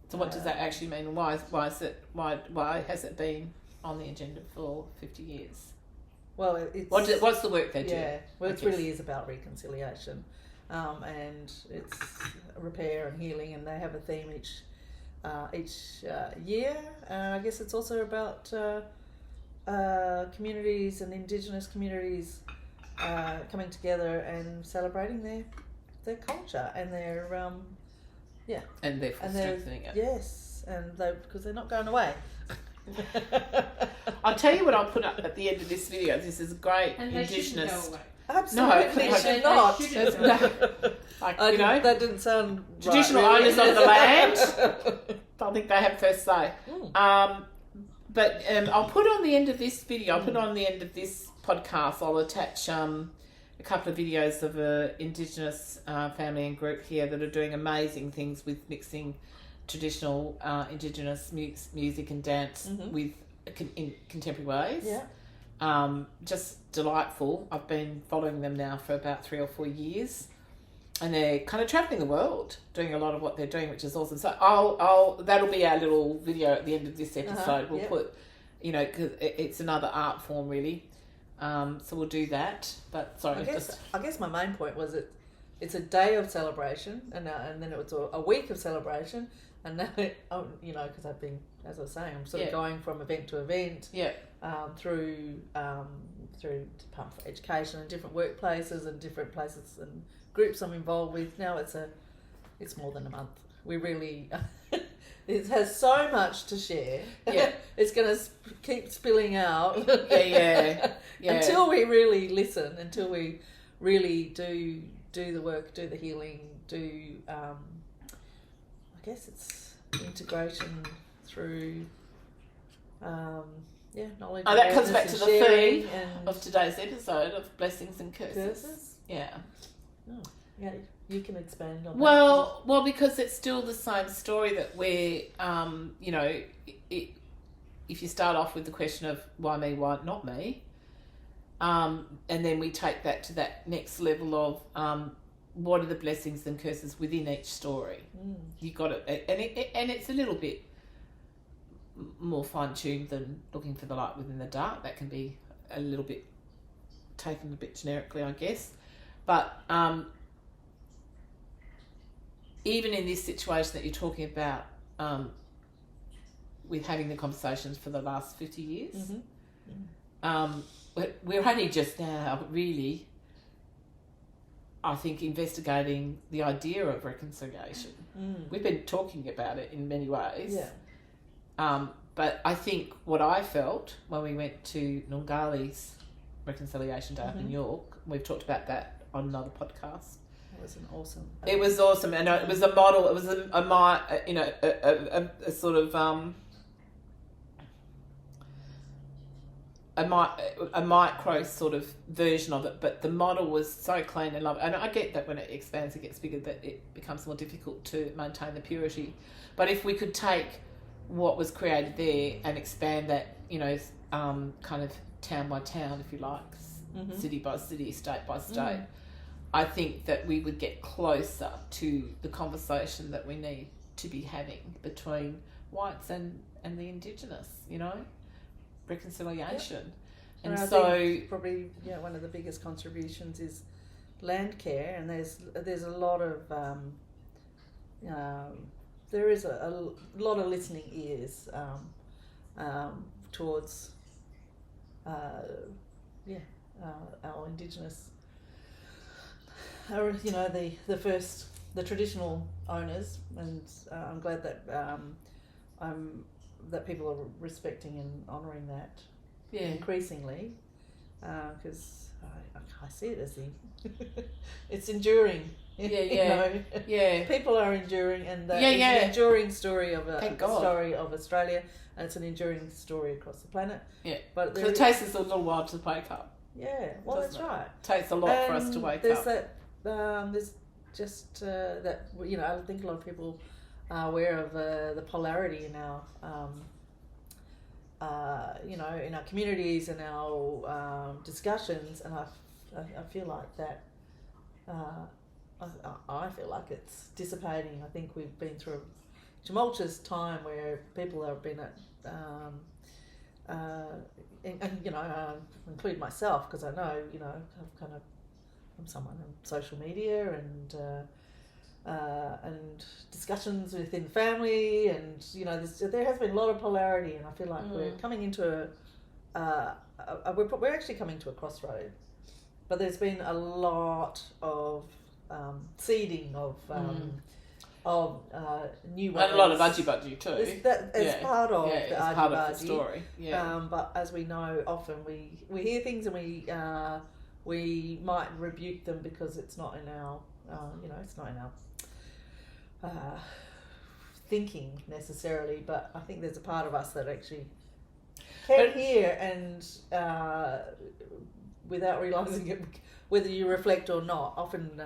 So what does that actually mean? And why has it been on the agenda for 50 years? Well, it's what's the work they do? Yeah, well, it really is about reconciliation, and it's repair and healing, and they have a theme each year. I guess it's also about communities and Indigenous communities coming together and celebrating their culture and their and therefore strengthening it. Yes, and because they're not going away. I'll tell you what I'll put up at the end of this video. This is great And Indigenous. they shouldn't go away. Absolutely, No, should not. they shouldn't. Like, That didn't sound traditional right, really. owners of the land. I think they have first say. But I'll put on the end of this video. I'll put on the end of this podcast. I'll attach a couple of videos of an Indigenous family and group here that are doing amazing things with mixing traditional Indigenous music and dance with in contemporary ways. Yeah. Just delightful. I've been following them now for about 3 or 4 years, and they're kind of travelling the world doing a lot of what they're doing, which is awesome. So that'll be our little video at the end of this episode. We'll put, because it's another art form really. So we'll do that. But sorry, I guess my main point was it's a day of celebration, and then it was a week of celebration, and now because I've been, as I was saying, I'm sort of going from event to event. Yeah. Through Department for Education and different workplaces and different places and groups I'm involved with. Now it's more than a month. We really it has so much to share. Yeah. It's going to keep spilling out. Yeah. Until we really listen, until we really do the work, do the healing, I guess it's integration through knowledge. That comes back to the theme and of today's episode of blessings and curses. Yeah. Oh, yeah, you can expand on that. Well, because it's still the same story that we're, if you start off with the question of why me, why not me, and then we take that to that next level of what are the blessings and curses within each story. You got it, and it's a little bit more fine-tuned than looking for the light within the dark. That can be a little bit taken a bit generically, I guess. But even in this situation that you're talking about, with having the conversations for the last 50 years, we're only just now really, I think, investigating the idea of reconciliation. We've been talking about it in many ways. Yeah. But I think what I felt when we went to Nungali's Reconciliation Day up in York, we've talked about that on another podcast. It was an awesome. It was awesome, and it was a model. It was a sort of a micro sort of version of it, but the model was so clean and lovely. And I get that when it expands, it gets bigger, that it becomes more difficult to maintain the purity. But if we could take what was created there and expand that, kind of town by town, if you like, city by city, state by state, I think that we would get closer to the conversation that we need to be having between whites and the Indigenous, reconciliation. Yep. And so I think probably one of the biggest contributions is land care, and there's a lot of there is a lot of listening ears towards our Indigenous, the traditional owners, and I'm glad that that people are respecting and honouring that increasingly, because I see it as it's enduring. People are enduring, and it's an enduring story of story of Australia, and it's an enduring story across the planet. Yeah, but it takes us a little while to wake up. Yeah, well, that's right. It takes a lot for us to wake up. There's just that I think a lot of people are aware of the polarity in our in our communities and our discussions, and I feel like that. I feel like it's dissipating. I think we've been through tumultuous time where people have been at, and you know, include myself, because I know, you know, I've kind of, I'm someone on social media and discussions within family, and you know, there has been a lot of polarity, and I feel like we're coming into we're actually coming to a crossroad. But there's been a lot of seeding of new ways. And a lot of budgie too. It's part of the it's part of the story. Yeah. But as we know, often we hear things and we might rebuke them because it's not in our it's not in our thinking necessarily. But I think there's a part of us that actually can hear and without realising it, whether you reflect or not. Often.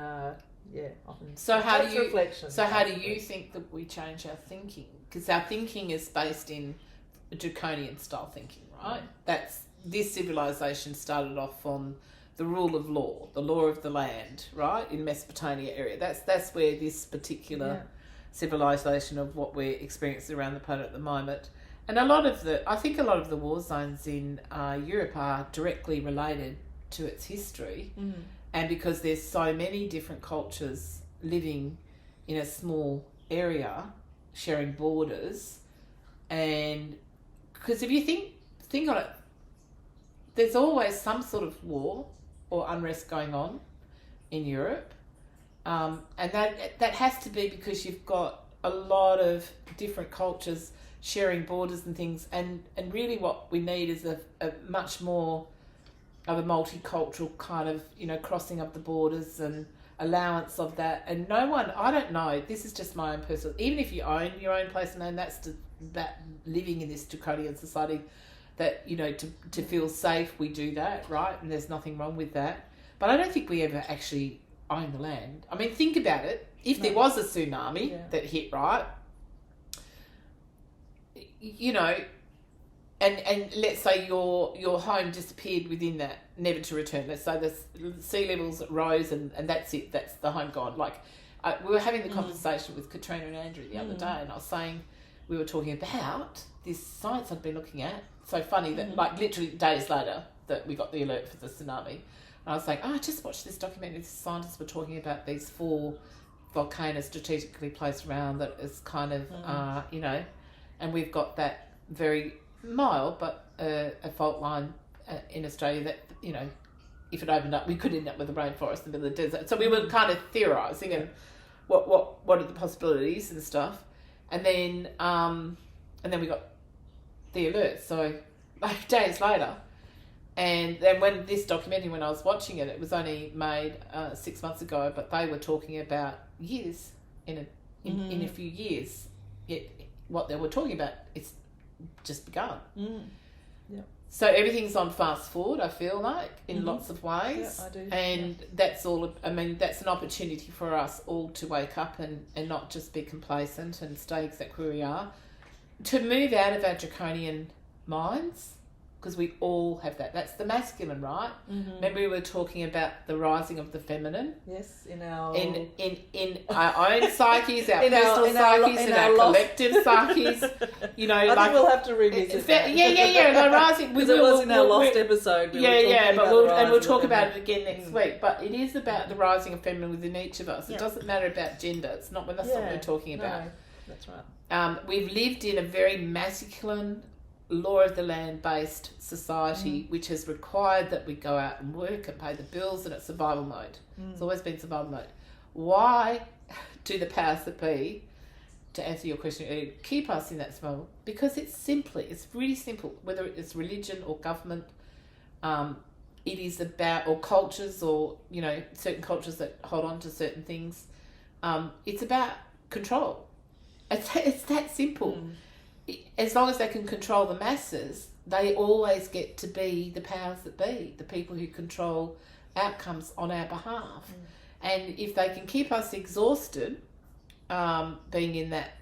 So how do you? Reflection, so how do you think that we change our thinking? Because our thinking is based in draconian style thinking, right? That's this civilization started off on the rule of law, the law of the land, right? In Mesopotamia area, that's where this particular civilization of what we're experiencing around the planet at the moment. And I think a lot of the war zones in Europe are directly related to its history. And because there's so many different cultures living in a small area, sharing borders, and because if you think on it, there's always some sort of war or unrest going on in Europe, and that has to be because you've got a lot of different cultures sharing borders and things, and really what we need is a much more of a multicultural kind of, you know, crossing of the borders and allowance of that. And no one, I don't know, this is just my own personal, even if you own your own place of land, that living in this draconian society, that, you know, to feel safe, we do that, right? And there's nothing wrong with that. But I don't think we ever actually own the land. I mean, think about it. If there was a tsunami that hit, right, you know, and let's say your home disappeared within that, never to return. Let's say the sea levels rose and that's it. That's the home gone. Like we were having the conversation with Katrina and Andrew the other day, and I was saying we were talking about this science I'd been looking at. So funny that like literally days later that we got the alert for the tsunami. And I was like, I just watched this documentary. The scientists were talking about these 4 volcanoes strategically placed around that is kind of you know, and we've got that very mild but a fault line in Australia that, you know, if it opened up we could end up with a rainforest in the middle of the desert. So we were kind of theorising and what are the possibilities and stuff, and then we got the alert, so like days later. And then when this documentary, when I was watching it, it was only made 6 months ago, but they were talking about years in a few years. Yet what they were talking about is just begun. Yeah. So everything's on fast forward, I feel like, in lots of ways. Yeah, I do. And that's all, I mean, that's an opportunity for us all to wake up and not just be complacent and stay exactly where we are. To move out of our draconian minds, because we all have that. That's the masculine, right? Remember we were talking about the rising of the feminine? Yes, in our own psyches, our personal psyches, in our collective psyches. You know, I think we'll have to revisit that. Yeah. The rising, because it was in our lost episode. We'll talk about it again next week. But it is about the rising of feminine within each of us. It doesn't matter about gender. It's not. That's not what we're talking about. No, that's right. We've lived in a very masculine, law of the land based society, which has required that we go out and work and pay the bills, and it's survival mode. It's always been survival mode. Why do the powers that be, to answer your question, keep us in that survival? Because it's really simple, whether it's religion or government, it is about, or cultures, or, you know, certain cultures that hold on to certain things. It's about control. It's that simple. As long as they can control the masses, they always get to be the powers that be, the people who control outcomes on our behalf. And if they can keep us exhausted, being in that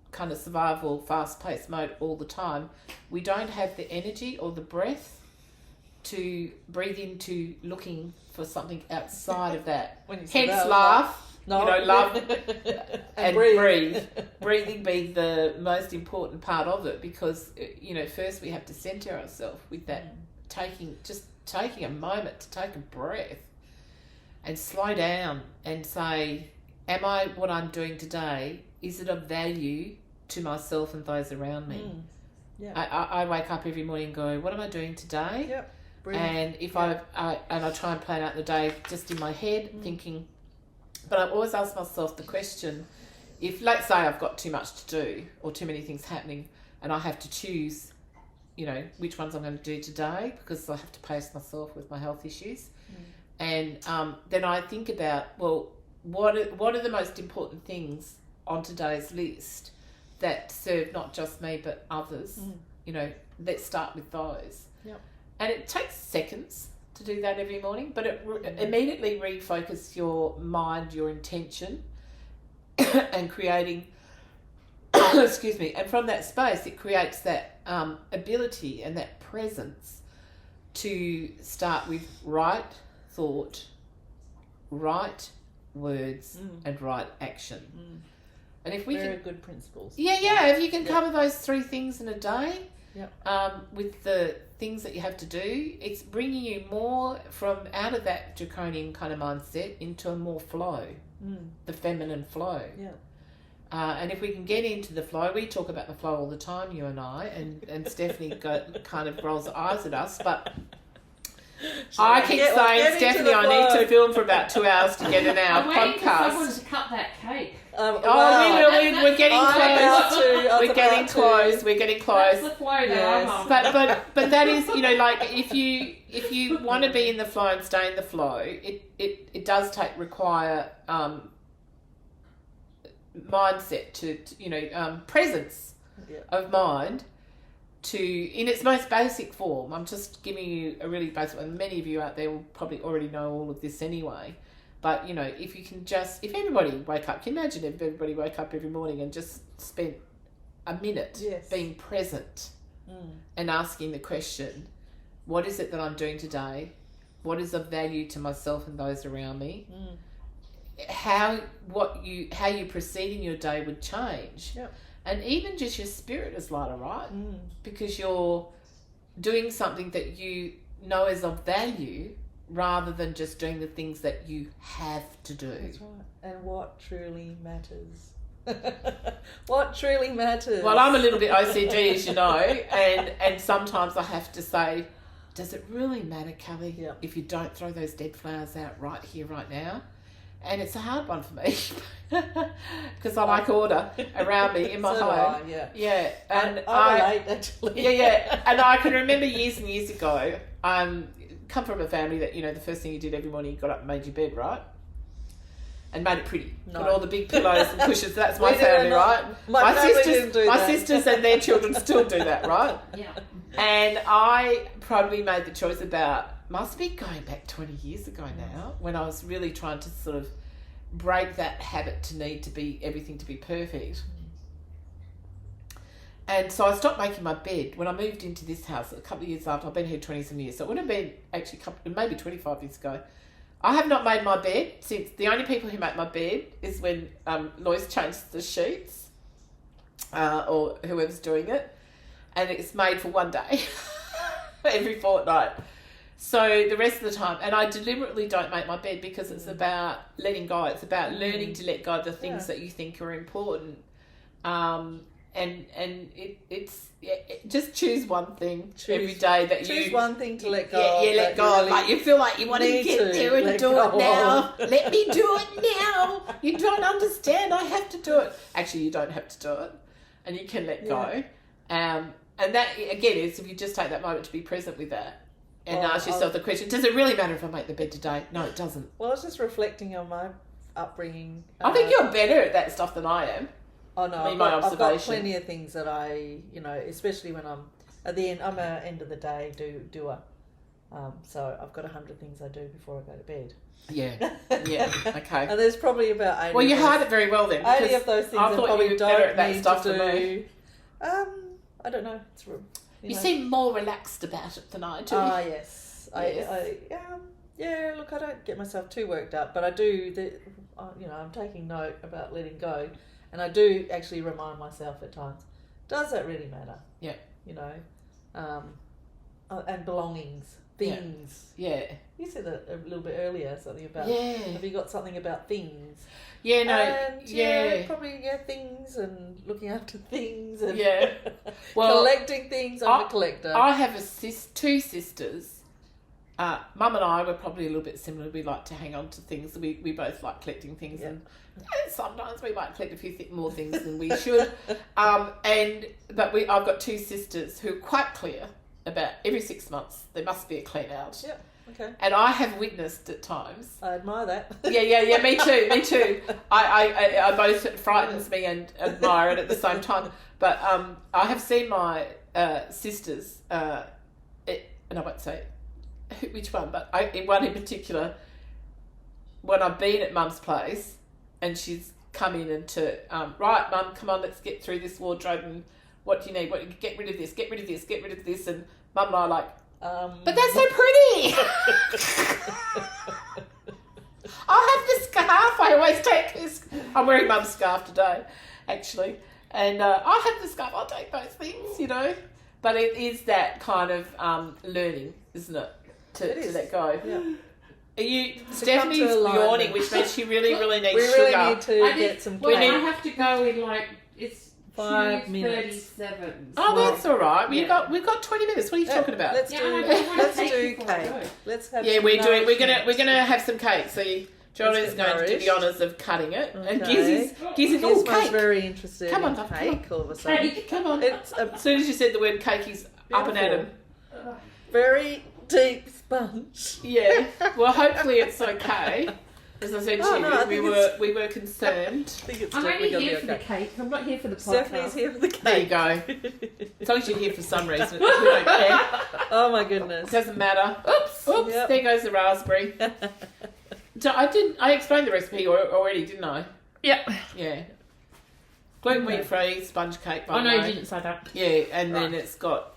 kind of survival, fast-paced mode all the time, we don't have the energy or the breath to breathe into looking for something outside of that. Hence laugh. No. love and breathe. breathe. Breathing being the most important part of it, because first we have to center ourselves with that, taking a moment to take a breath and slow down and say, what I'm doing today, is it of value to myself and those around me? Yeah. I wake up every morning and go, what am I doing today? Yep. Breathe. And if I try and plan out the day just in my head, thinking, but I always ask myself the question, if let's say I've got too much to do or too many things happening and I have to choose, which ones I'm going to do today, because I have to pace myself with my health issues. And then I think about, well, what are the most important things on today's list that serve not just me but others? Let's start with those. Yep. And it takes seconds to do that every morning, but it immediately refocuses your mind, your intention, and creating, excuse me, and from that space it creates that ability and that presence to start with right thought, right words, and right action. And if we Very good principles. if you can cover those three things in a day, Yep. with the things that you have to do, it's bringing you more from out of that draconian kind of mindset into a more flow, the feminine flow. Yeah. And if we can get into the flow, we talk about the flow all the time, you and I, and Stephanie kind of rolls her eyes at us, but I keep saying, Stephanie, I need to film for about 2 hours to get in our I'm waiting for someone podcast. to cut that cake. We're getting close. We're getting close. We're getting That's close. the flow that Yes. I'm on. But that is, if you want to be in the flow and stay in the flow, it does require mindset to presence of mind in its most basic form. I'm just giving you a really basic one. Many of you out there will probably already know all of this anyway. But, if you can if everybody wake up, can you imagine if everybody woke up every morning and just spent a minute being present and asking the question, what is it that I'm doing today? What is of value to myself and those around me? How you proceed in your day would change. Yep. And even just your spirit is lighter, right? Because you're doing something that you know is of value, rather than just doing the things that you have to do. That's right. And what truly matters. What truly matters. Well, I'm a little bit OCD, as you know, and sometimes I have to say, does it really matter, Kelli, if you don't throw those dead flowers out right here, right now? And it's a hard one for me because I like order around me in my home. Yeah. And I relate, actually. Yeah. And I can remember years and years ago, come from a family that, the first thing you did every morning, you got up and made your bed, right? And made it pretty. No. Put all the big pillows and cushions. That's my family, right? My sisters and their children still do that, right? Yeah. And I probably made the choice must be going back 20 years ago now, when I was really trying to sort of break that habit to need to be everything to be perfect. And so I stopped making my bed when I moved into this house a couple of years after. I've been here 20-some years, so it would have been actually maybe 25 years ago. I have not made my bed since. The only people who make my bed is when Lois changes the sheets or whoever's doing it, and it's made for one day every fortnight. So the rest of the time, and I deliberately don't make my bed because it's about letting go. It's about learning to let go of the things that you think are important. And it's just choose one thing every day that choose you one thing to let go. Let go. Really, like you feel like you want to get there and do it now. Let me do it now. You don't understand. I have to do it. Actually, you don't have to do it, and you can let go. And that again is if you just take that moment to be present with that. And ask yourself the question, does it really matter if I make the bed today? No, it doesn't. Well, I was just reflecting on my upbringing. I think you're better at that stuff than I am. Oh, no, I've got plenty of things that I, especially when I'm at the end, I'm a end of the day doer. So I've got 100 things I do before I go to bed. Yeah, okay. And there's probably about 80. Well, you hide it very well then. 80 of those things I probably you don't better at that need stuff to do. than me. I don't know. It's You seem more relaxed about it than I do. Yes. Look, I don't get myself too worked up, but I do. I'm taking note about letting go, and I do actually remind myself at times, does that really matter? Yeah. And belongings, things. Yeah. You said that a little bit earlier, something about, Yeah. have you got something about things? Yeah, no, And, probably, things and looking after things and Well, collecting things. I'm a collector. I have two sisters. Mum and I were probably a little bit similar. We like to hang on to things. We both like collecting things, and sometimes we might collect a few more things than we should. But I've got two sisters who are quite clear about every 6 months there must be a clean out. Yeah. Okay. And I have witnessed at times. I admire that. Yeah. Me too. I both, it frightens me and admire it at the same time. But I have seen my sisters, and I won't say which one, but one in particular, when I've been at Mum's place and she's come in and right, Mum, come on, let's get through this wardrobe, and what do you need? Get rid of this, and Mum and I are like, but that's so pretty. I have the scarf. I always take this. I'm wearing Mum's scarf today, actually, and I have the scarf. I'll take those things, But it is that kind of learning, isn't it? To let go. Yeah. Stephanie's yawning, which means she really, really needs we sugar. really need to get some Well, cake. I have to go in it's 5 minutes. 2:37. Oh, that's all right. We've got 20 minutes. What are you talking about? Let's Yeah, do I don't want let's cake do before I cake. go. Let's have. Yeah, some we're gonna have some cake. So Geraldine's get going to do the nourished. honours of cutting it, and Okay. Gizzy's Gizmo's cake. very interested Come on, in love, come cake all of a sudden. Cake. Come on. It's a As soon as you said the word cake, he's up and at him. very deep sponge. Yeah. Well, hopefully it's okay. As I said to Oh, you, no, I think we were concerned. I think it's I'm only definitely going here to for be the okay. cake. I'm not here for the podcast. Stephanie's here for the There you cake. go. As long as you're here for some reason, we don't care. Oh my It goodness. doesn't matter. Oops. Yep. There goes the raspberry. So I explained the recipe already, didn't I? Yep. Yeah. Gluten free sponge cake. By Oh the no, way. you didn't say that. Yeah, and then it's got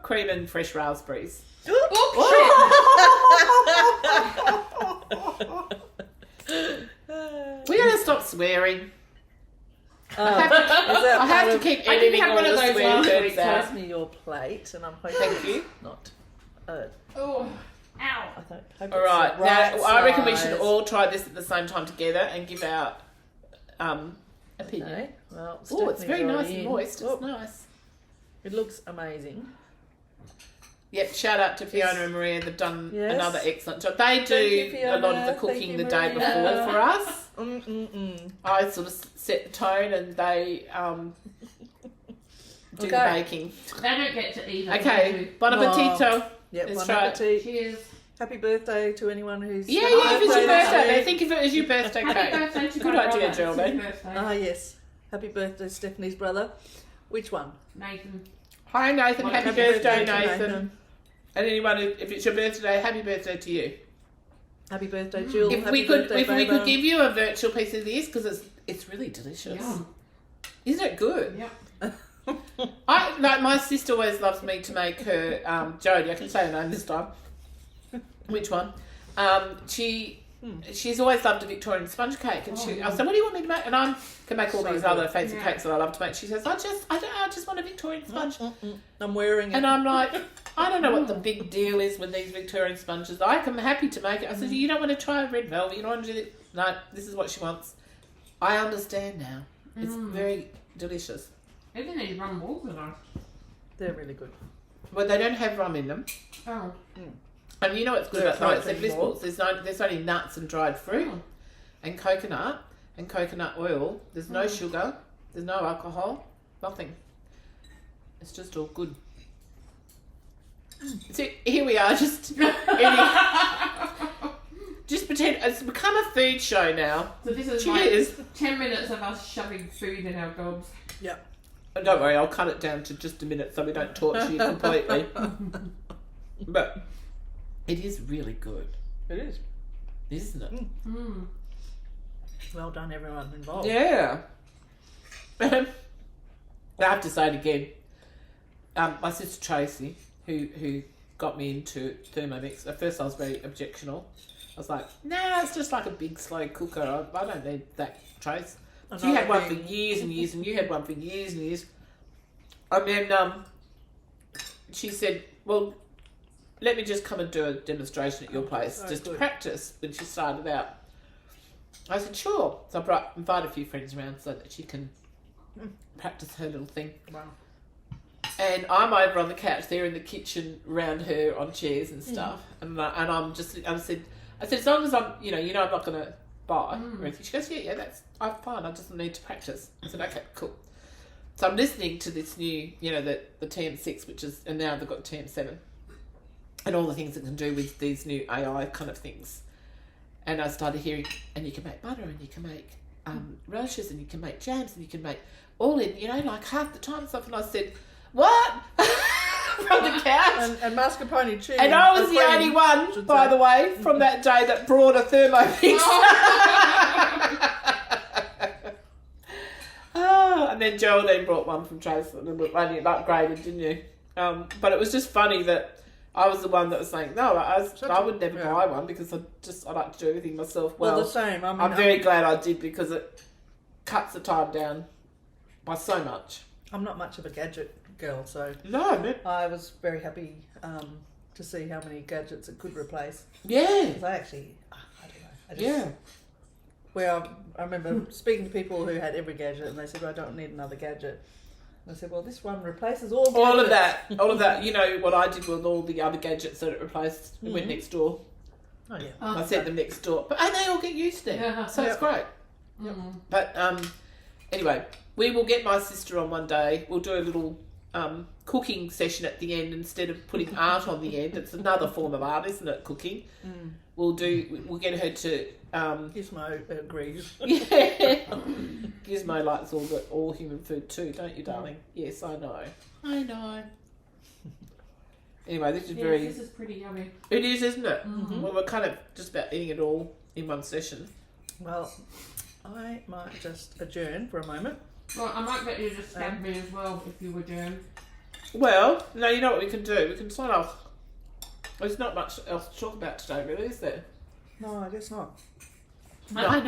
cream and fresh raspberries. We gotta stop swearing. I have to keep I didn't editing have all one of the those swear last words week, so out. Pass me your plate, and I'm hoping Thank you. it's not. Oh, ow. I hope All it's right, the right now I reckon we size. should all try this at the same time together and give our opinion. Okay. Well, Oh, it's very Stephanie's nice already and in. moist. Oh, It's nice. it looks amazing. Yep, shout out to Fiona and Maria. They've done Yes. another excellent job. They do Thank you, a lot of Fiona. the Thank cooking you, the day Maria. before for us. I sort of set the tone and they do the Okay. baking. They don't get to eat. Okay, bon appetito. Yeah, Let's bon try it. appetit. Cheers. Happy birthday to anyone who's. Yeah, happy if it's your this birthday. week. Think of it as your birthday Happy cake. birthday to Good my idea, brother. It's his Geraldine. birthday. Ah, yes. Happy birthday, Stephanie's brother. Which one? Nathan. Hi Nathan, Well, happy happy birthday, to Nathan. And anyone, if it's your birthday, happy birthday to you. Happy birthday, Jill. If Happy we could, birthday, if we could Baba. give you a virtual piece of this, because it's really delicious. Yum. Isn't it good? Yep. My sister always loves me to make her Jodie. I can say her name this time. Which one? She's always loved a Victorian sponge cake, and I said, "What do you want me to make?" And I can make all So these good. other fancy cakes that I love to make. She says, "I just want a Victorian sponge." I'm wearing it. And I'm like, I don't know what the big deal is with these Victorian sponges. I'm happy to make it. I said, you don't want to try red velvet? You don't want to do this? No, this is what she wants. I understand now. It's very delicious. Even these rum balls are nice. They're really good. But they don't have rum in them. Oh. And you know what's good They're about those? They're protein bliss balls. There's only nuts and dried fruit Oh. and coconut oil. There's no sugar. There's no alcohol. Nothing. It's just all good. So here we are, just eating. Just pretend it's become a food show now. So this is Cheers. like 10 minutes of us shoving food in our gobs. Yep. And don't worry, I'll cut it down to just a minute so we don't torture you completely. But it is really good, It is. isn't it? Mm. Well done, everyone involved. Yeah. I have to say it again. My sister Tracy, who got me into Thermomix. At first I was very objectional. I was like, nah, it's just like a big slow cooker. I don't need that, Trace. And So you I had one think- for years and years, and you had one for years and years. And then she said, well, let me just come and do a demonstration at your place, just to good. practice when she started out. I said, sure. So I invited a few friends around so that she can practice her little thing. Wow. And I'm over on the couch there in the kitchen around her on chairs and stuff. And I'm just, I said, as long as I'm, I'm not going to buy or anything. She goes, yeah, I'm fine. I just need to practice. I said, okay, cool. So I'm listening to this new, the TM6, and now they've got TM7 and all the things it can do with these new AI kind of things. And I started hearing, and you can make butter, and you can make relishes, and you can make jams, and you can make all in, like half the time stuff. And I said, what? From the couch. And mascarpone cheese. And I was the only one, by the way, from that day that brought a Thermomix. And then Geraldine brought one from Trace, and then only upgraded, didn't you? But it was just funny that I was the one that was saying, no, I would never buy one because I like to do everything myself. Well, the same. I mean, I'm very glad I did because it cuts the time down by so much. I'm not much of a gadget girl, so No, I was very happy to see how many gadgets it could replace. yeah, Because I actually, I don't know. I just, yeah. Where I remember speaking to people who had every gadget, and they said, I don't need another gadget. And I said, well, this one replaces all All gadgets. of that. You know what I did with all the other gadgets that it replaced. It went next door. Oh, yeah. I sent them next door, and they all get used to it, Yeah. so it's great. But anyway, we will get my sister on one day. We'll do a little cooking session at the end instead of putting art on the end. It's another form of art, isn't it? Cooking. We'll get her to. Gizmo agrees. Yeah. Gizmo likes all human food too, don't you, darling? Yes, I know. Anyway, this is This is pretty yummy. It is, isn't it? Well, we're kind of just about eating it all in one session. Well, I might just adjourn for a moment. Well, I might get you to stab me as well if you were doing. Well, no, you know what we can do? We can sign off. There's not much else to talk about today, really, is there? No, I guess not. I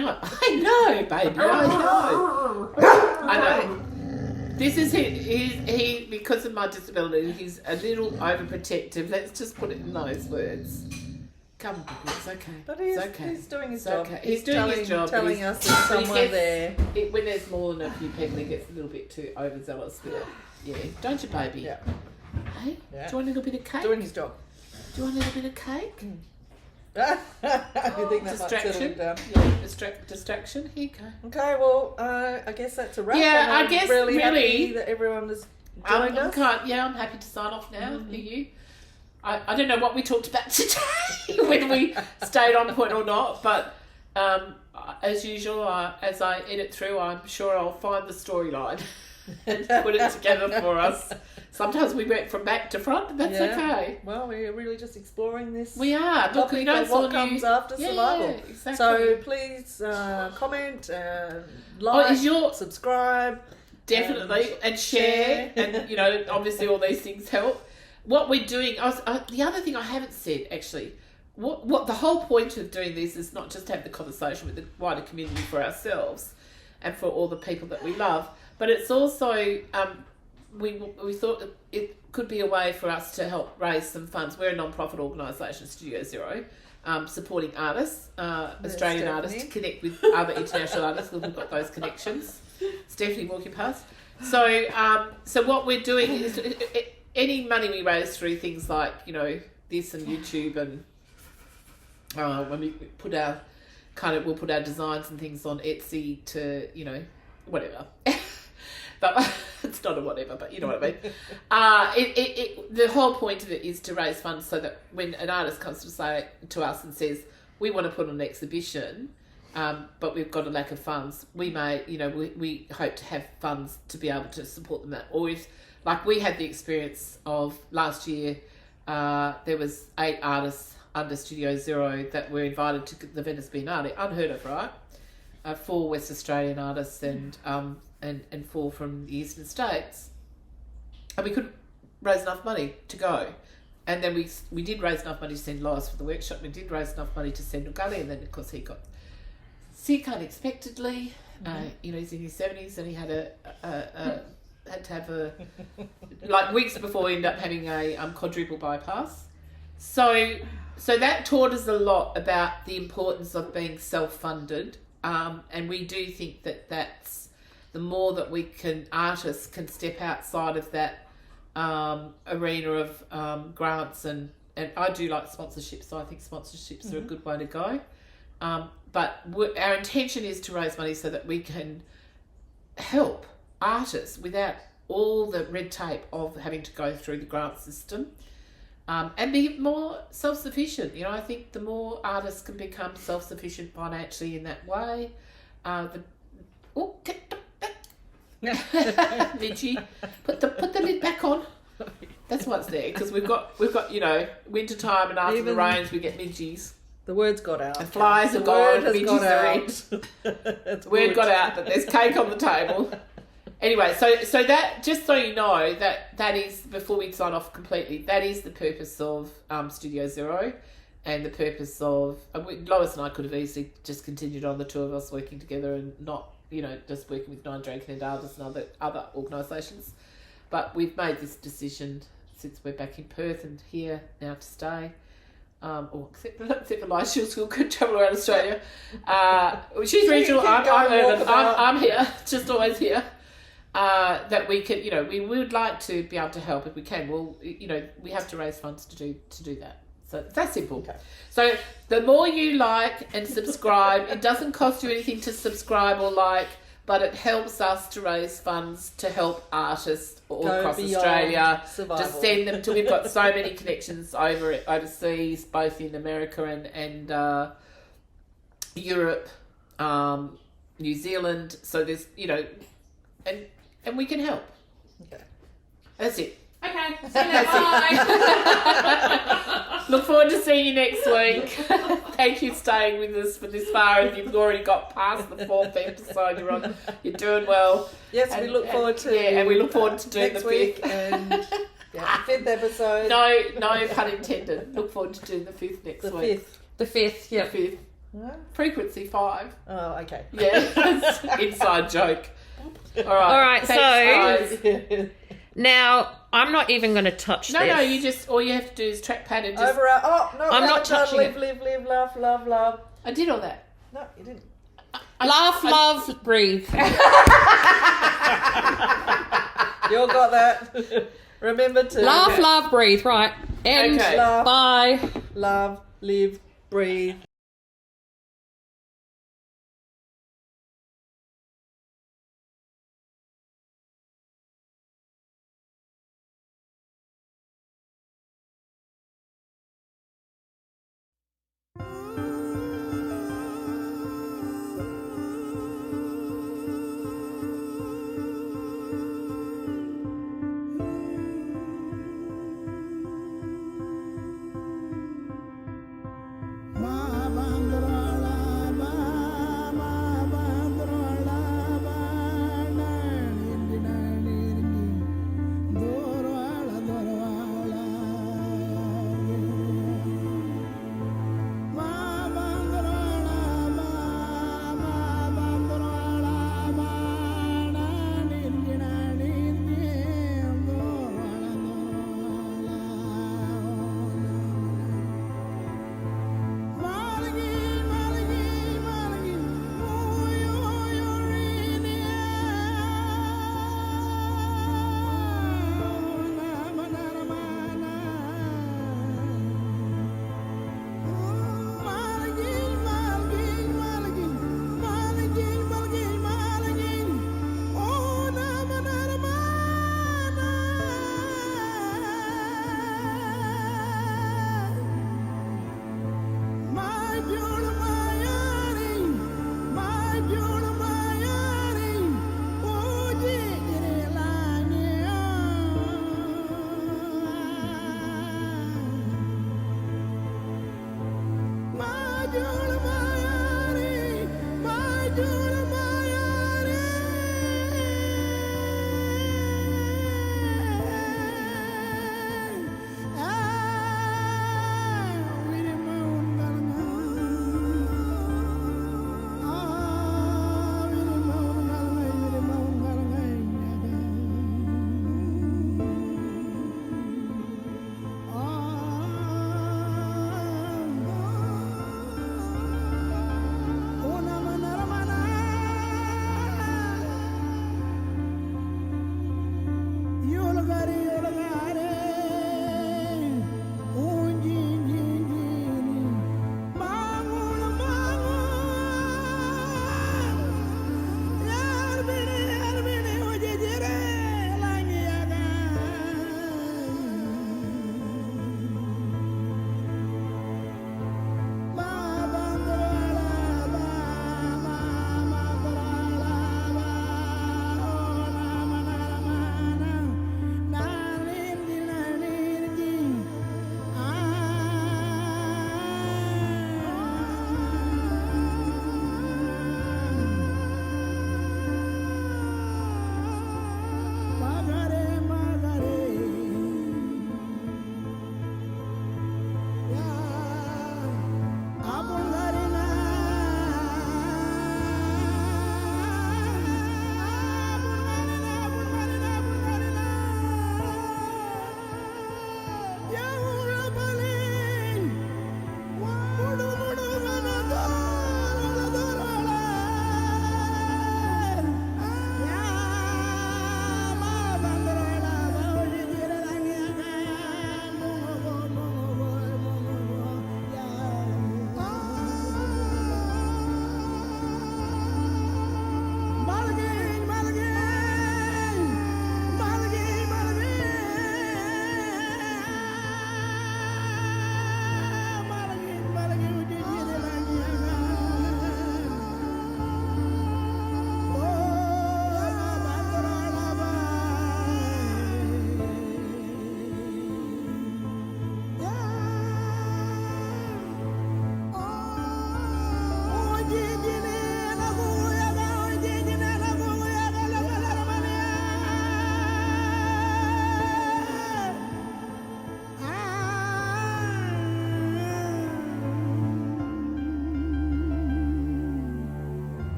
know, baby, I know. This is he because of my disability, he's a little overprotective. Let's just put it in those words. Come on, it's okay. But it's okay. he's doing his It's job. okay. He's doing his job. Telling us there's But he someone gets- there. When there's more than a few people, he gets a little bit too overzealous with it. Yeah, don't you, baby? Yeah. Hey, Yeah. do you want a little bit of cake? Doing his job. Do you want a little bit of cake? You think that might settle him Distraction. down? Yeah, distraction. Here you go. Okay, well, I guess that's a wrap. Yeah, and I I'm guess really happy really- that everyone has joined us. I'm happy to sign off now. Are you? I don't know what we talked about today, whether we stayed on point or not, but as usual, as I edit through, I'm sure I'll find the storyline and put it together for us. Sometimes we went from back to front, but that's okay. Well, we're really just exploring this. We are. Look, topic you know, of what comes after survival. Exactly. So please comment, like, is your- subscribe. Definitely, and share, and obviously all these things help. What we're doing, the other thing I haven't said actually, what the whole point of doing this is not just to have the conversation with the wider community for ourselves and for all the people that we love, but it's also we thought that it could be a way for us to help raise some funds. We're a non-profit organisation, StudioZer0, supporting artists, Australian artists, to connect with other international artists because we've got those connections. Stephanie walking past. So what we're doing is any money we raise through things like this and YouTube and when we put we'll put our designs and things on Etsy to whatever. But it's not a whatever, but you know what I mean. The whole point of it is to raise funds so that when an artist comes to us and says we want to put on an exhibition, but we've got a lack of funds, we may, we hope to have funds to be able to support them. Or if, like we had the experience of last year, there was 8 artists under StudioZer0 that were invited to the Venice Biennale, unheard of, right? 4 West Australian artists and 4 from the Eastern States. And we couldn't raise enough money to go. and then we did raise enough money to send Lois for the workshop. We did raise enough money to send Nugani, and then of course he got sick unexpectedly. He's in his 70s, and he had had to have like weeks before we ended up having a quadruple bypass. So that taught us a lot about the importance of being self-funded, and we do think that that's the more that artists can step outside of that arena of grants, and I do like sponsorships, so I think sponsorships are a good way to go. But our intention is to raise money so that we can help artists without all the red tape of having to go through the grant system, and be more self-sufficient. I think the more artists can become self-sufficient financially in that way, Midgie, put the lid back on. That's what's there, because we've got winter time, and after the rains we get midgies. The word's got out. The flies are gone, midgies are in. Word got out that there's cake on the table. Anyway, so that, just so you know, that is, before we sign off completely, that is the purpose of StudioZer0, and the purpose of Lois and I could have easily just continued on, the two of us working together, and not just working with Nine Drake and artists and other organisations. But we've made this decision since we're back in Perth and here now to stay. Except for Liza, she'll still could travel around Australia. She's regional. I'm here, just always here. That we can, we would like to be able to help if we can. Well, we have to raise funds to do that. So that's simple. Okay. So the more you like and subscribe, it doesn't cost you anything to subscribe or like, but it helps us to raise funds to help artists all across Australia. Survival. To send them to. We've got so many connections overseas, both in America and Europe, New Zealand. So there's and we can help. Okay. That's it. Okay. See you later. Bye. Look forward to seeing you next week. Thank you for staying with us for this far. If you've already got past the 4th episode, you're doing well. Yes, we look forward to and we look forward to doing next the 5th. week and 5th episode. No pun intended. Look forward to doing the 5th next week. The 5th, yeah. The 5th. Huh? Frequency 5. Oh, okay. Yeah, inside joke. All right. Thanks, so guys. Now I'm not even going to touch this. No. You just, all you have to do is trackpad and just. I'm not touching it. Live, laugh, love. I did all that. No, you didn't. Laugh, love, breathe. You all got that. Remember to laugh, love, breathe. Right. End. Okay. Laugh, Bye. love, live, breathe.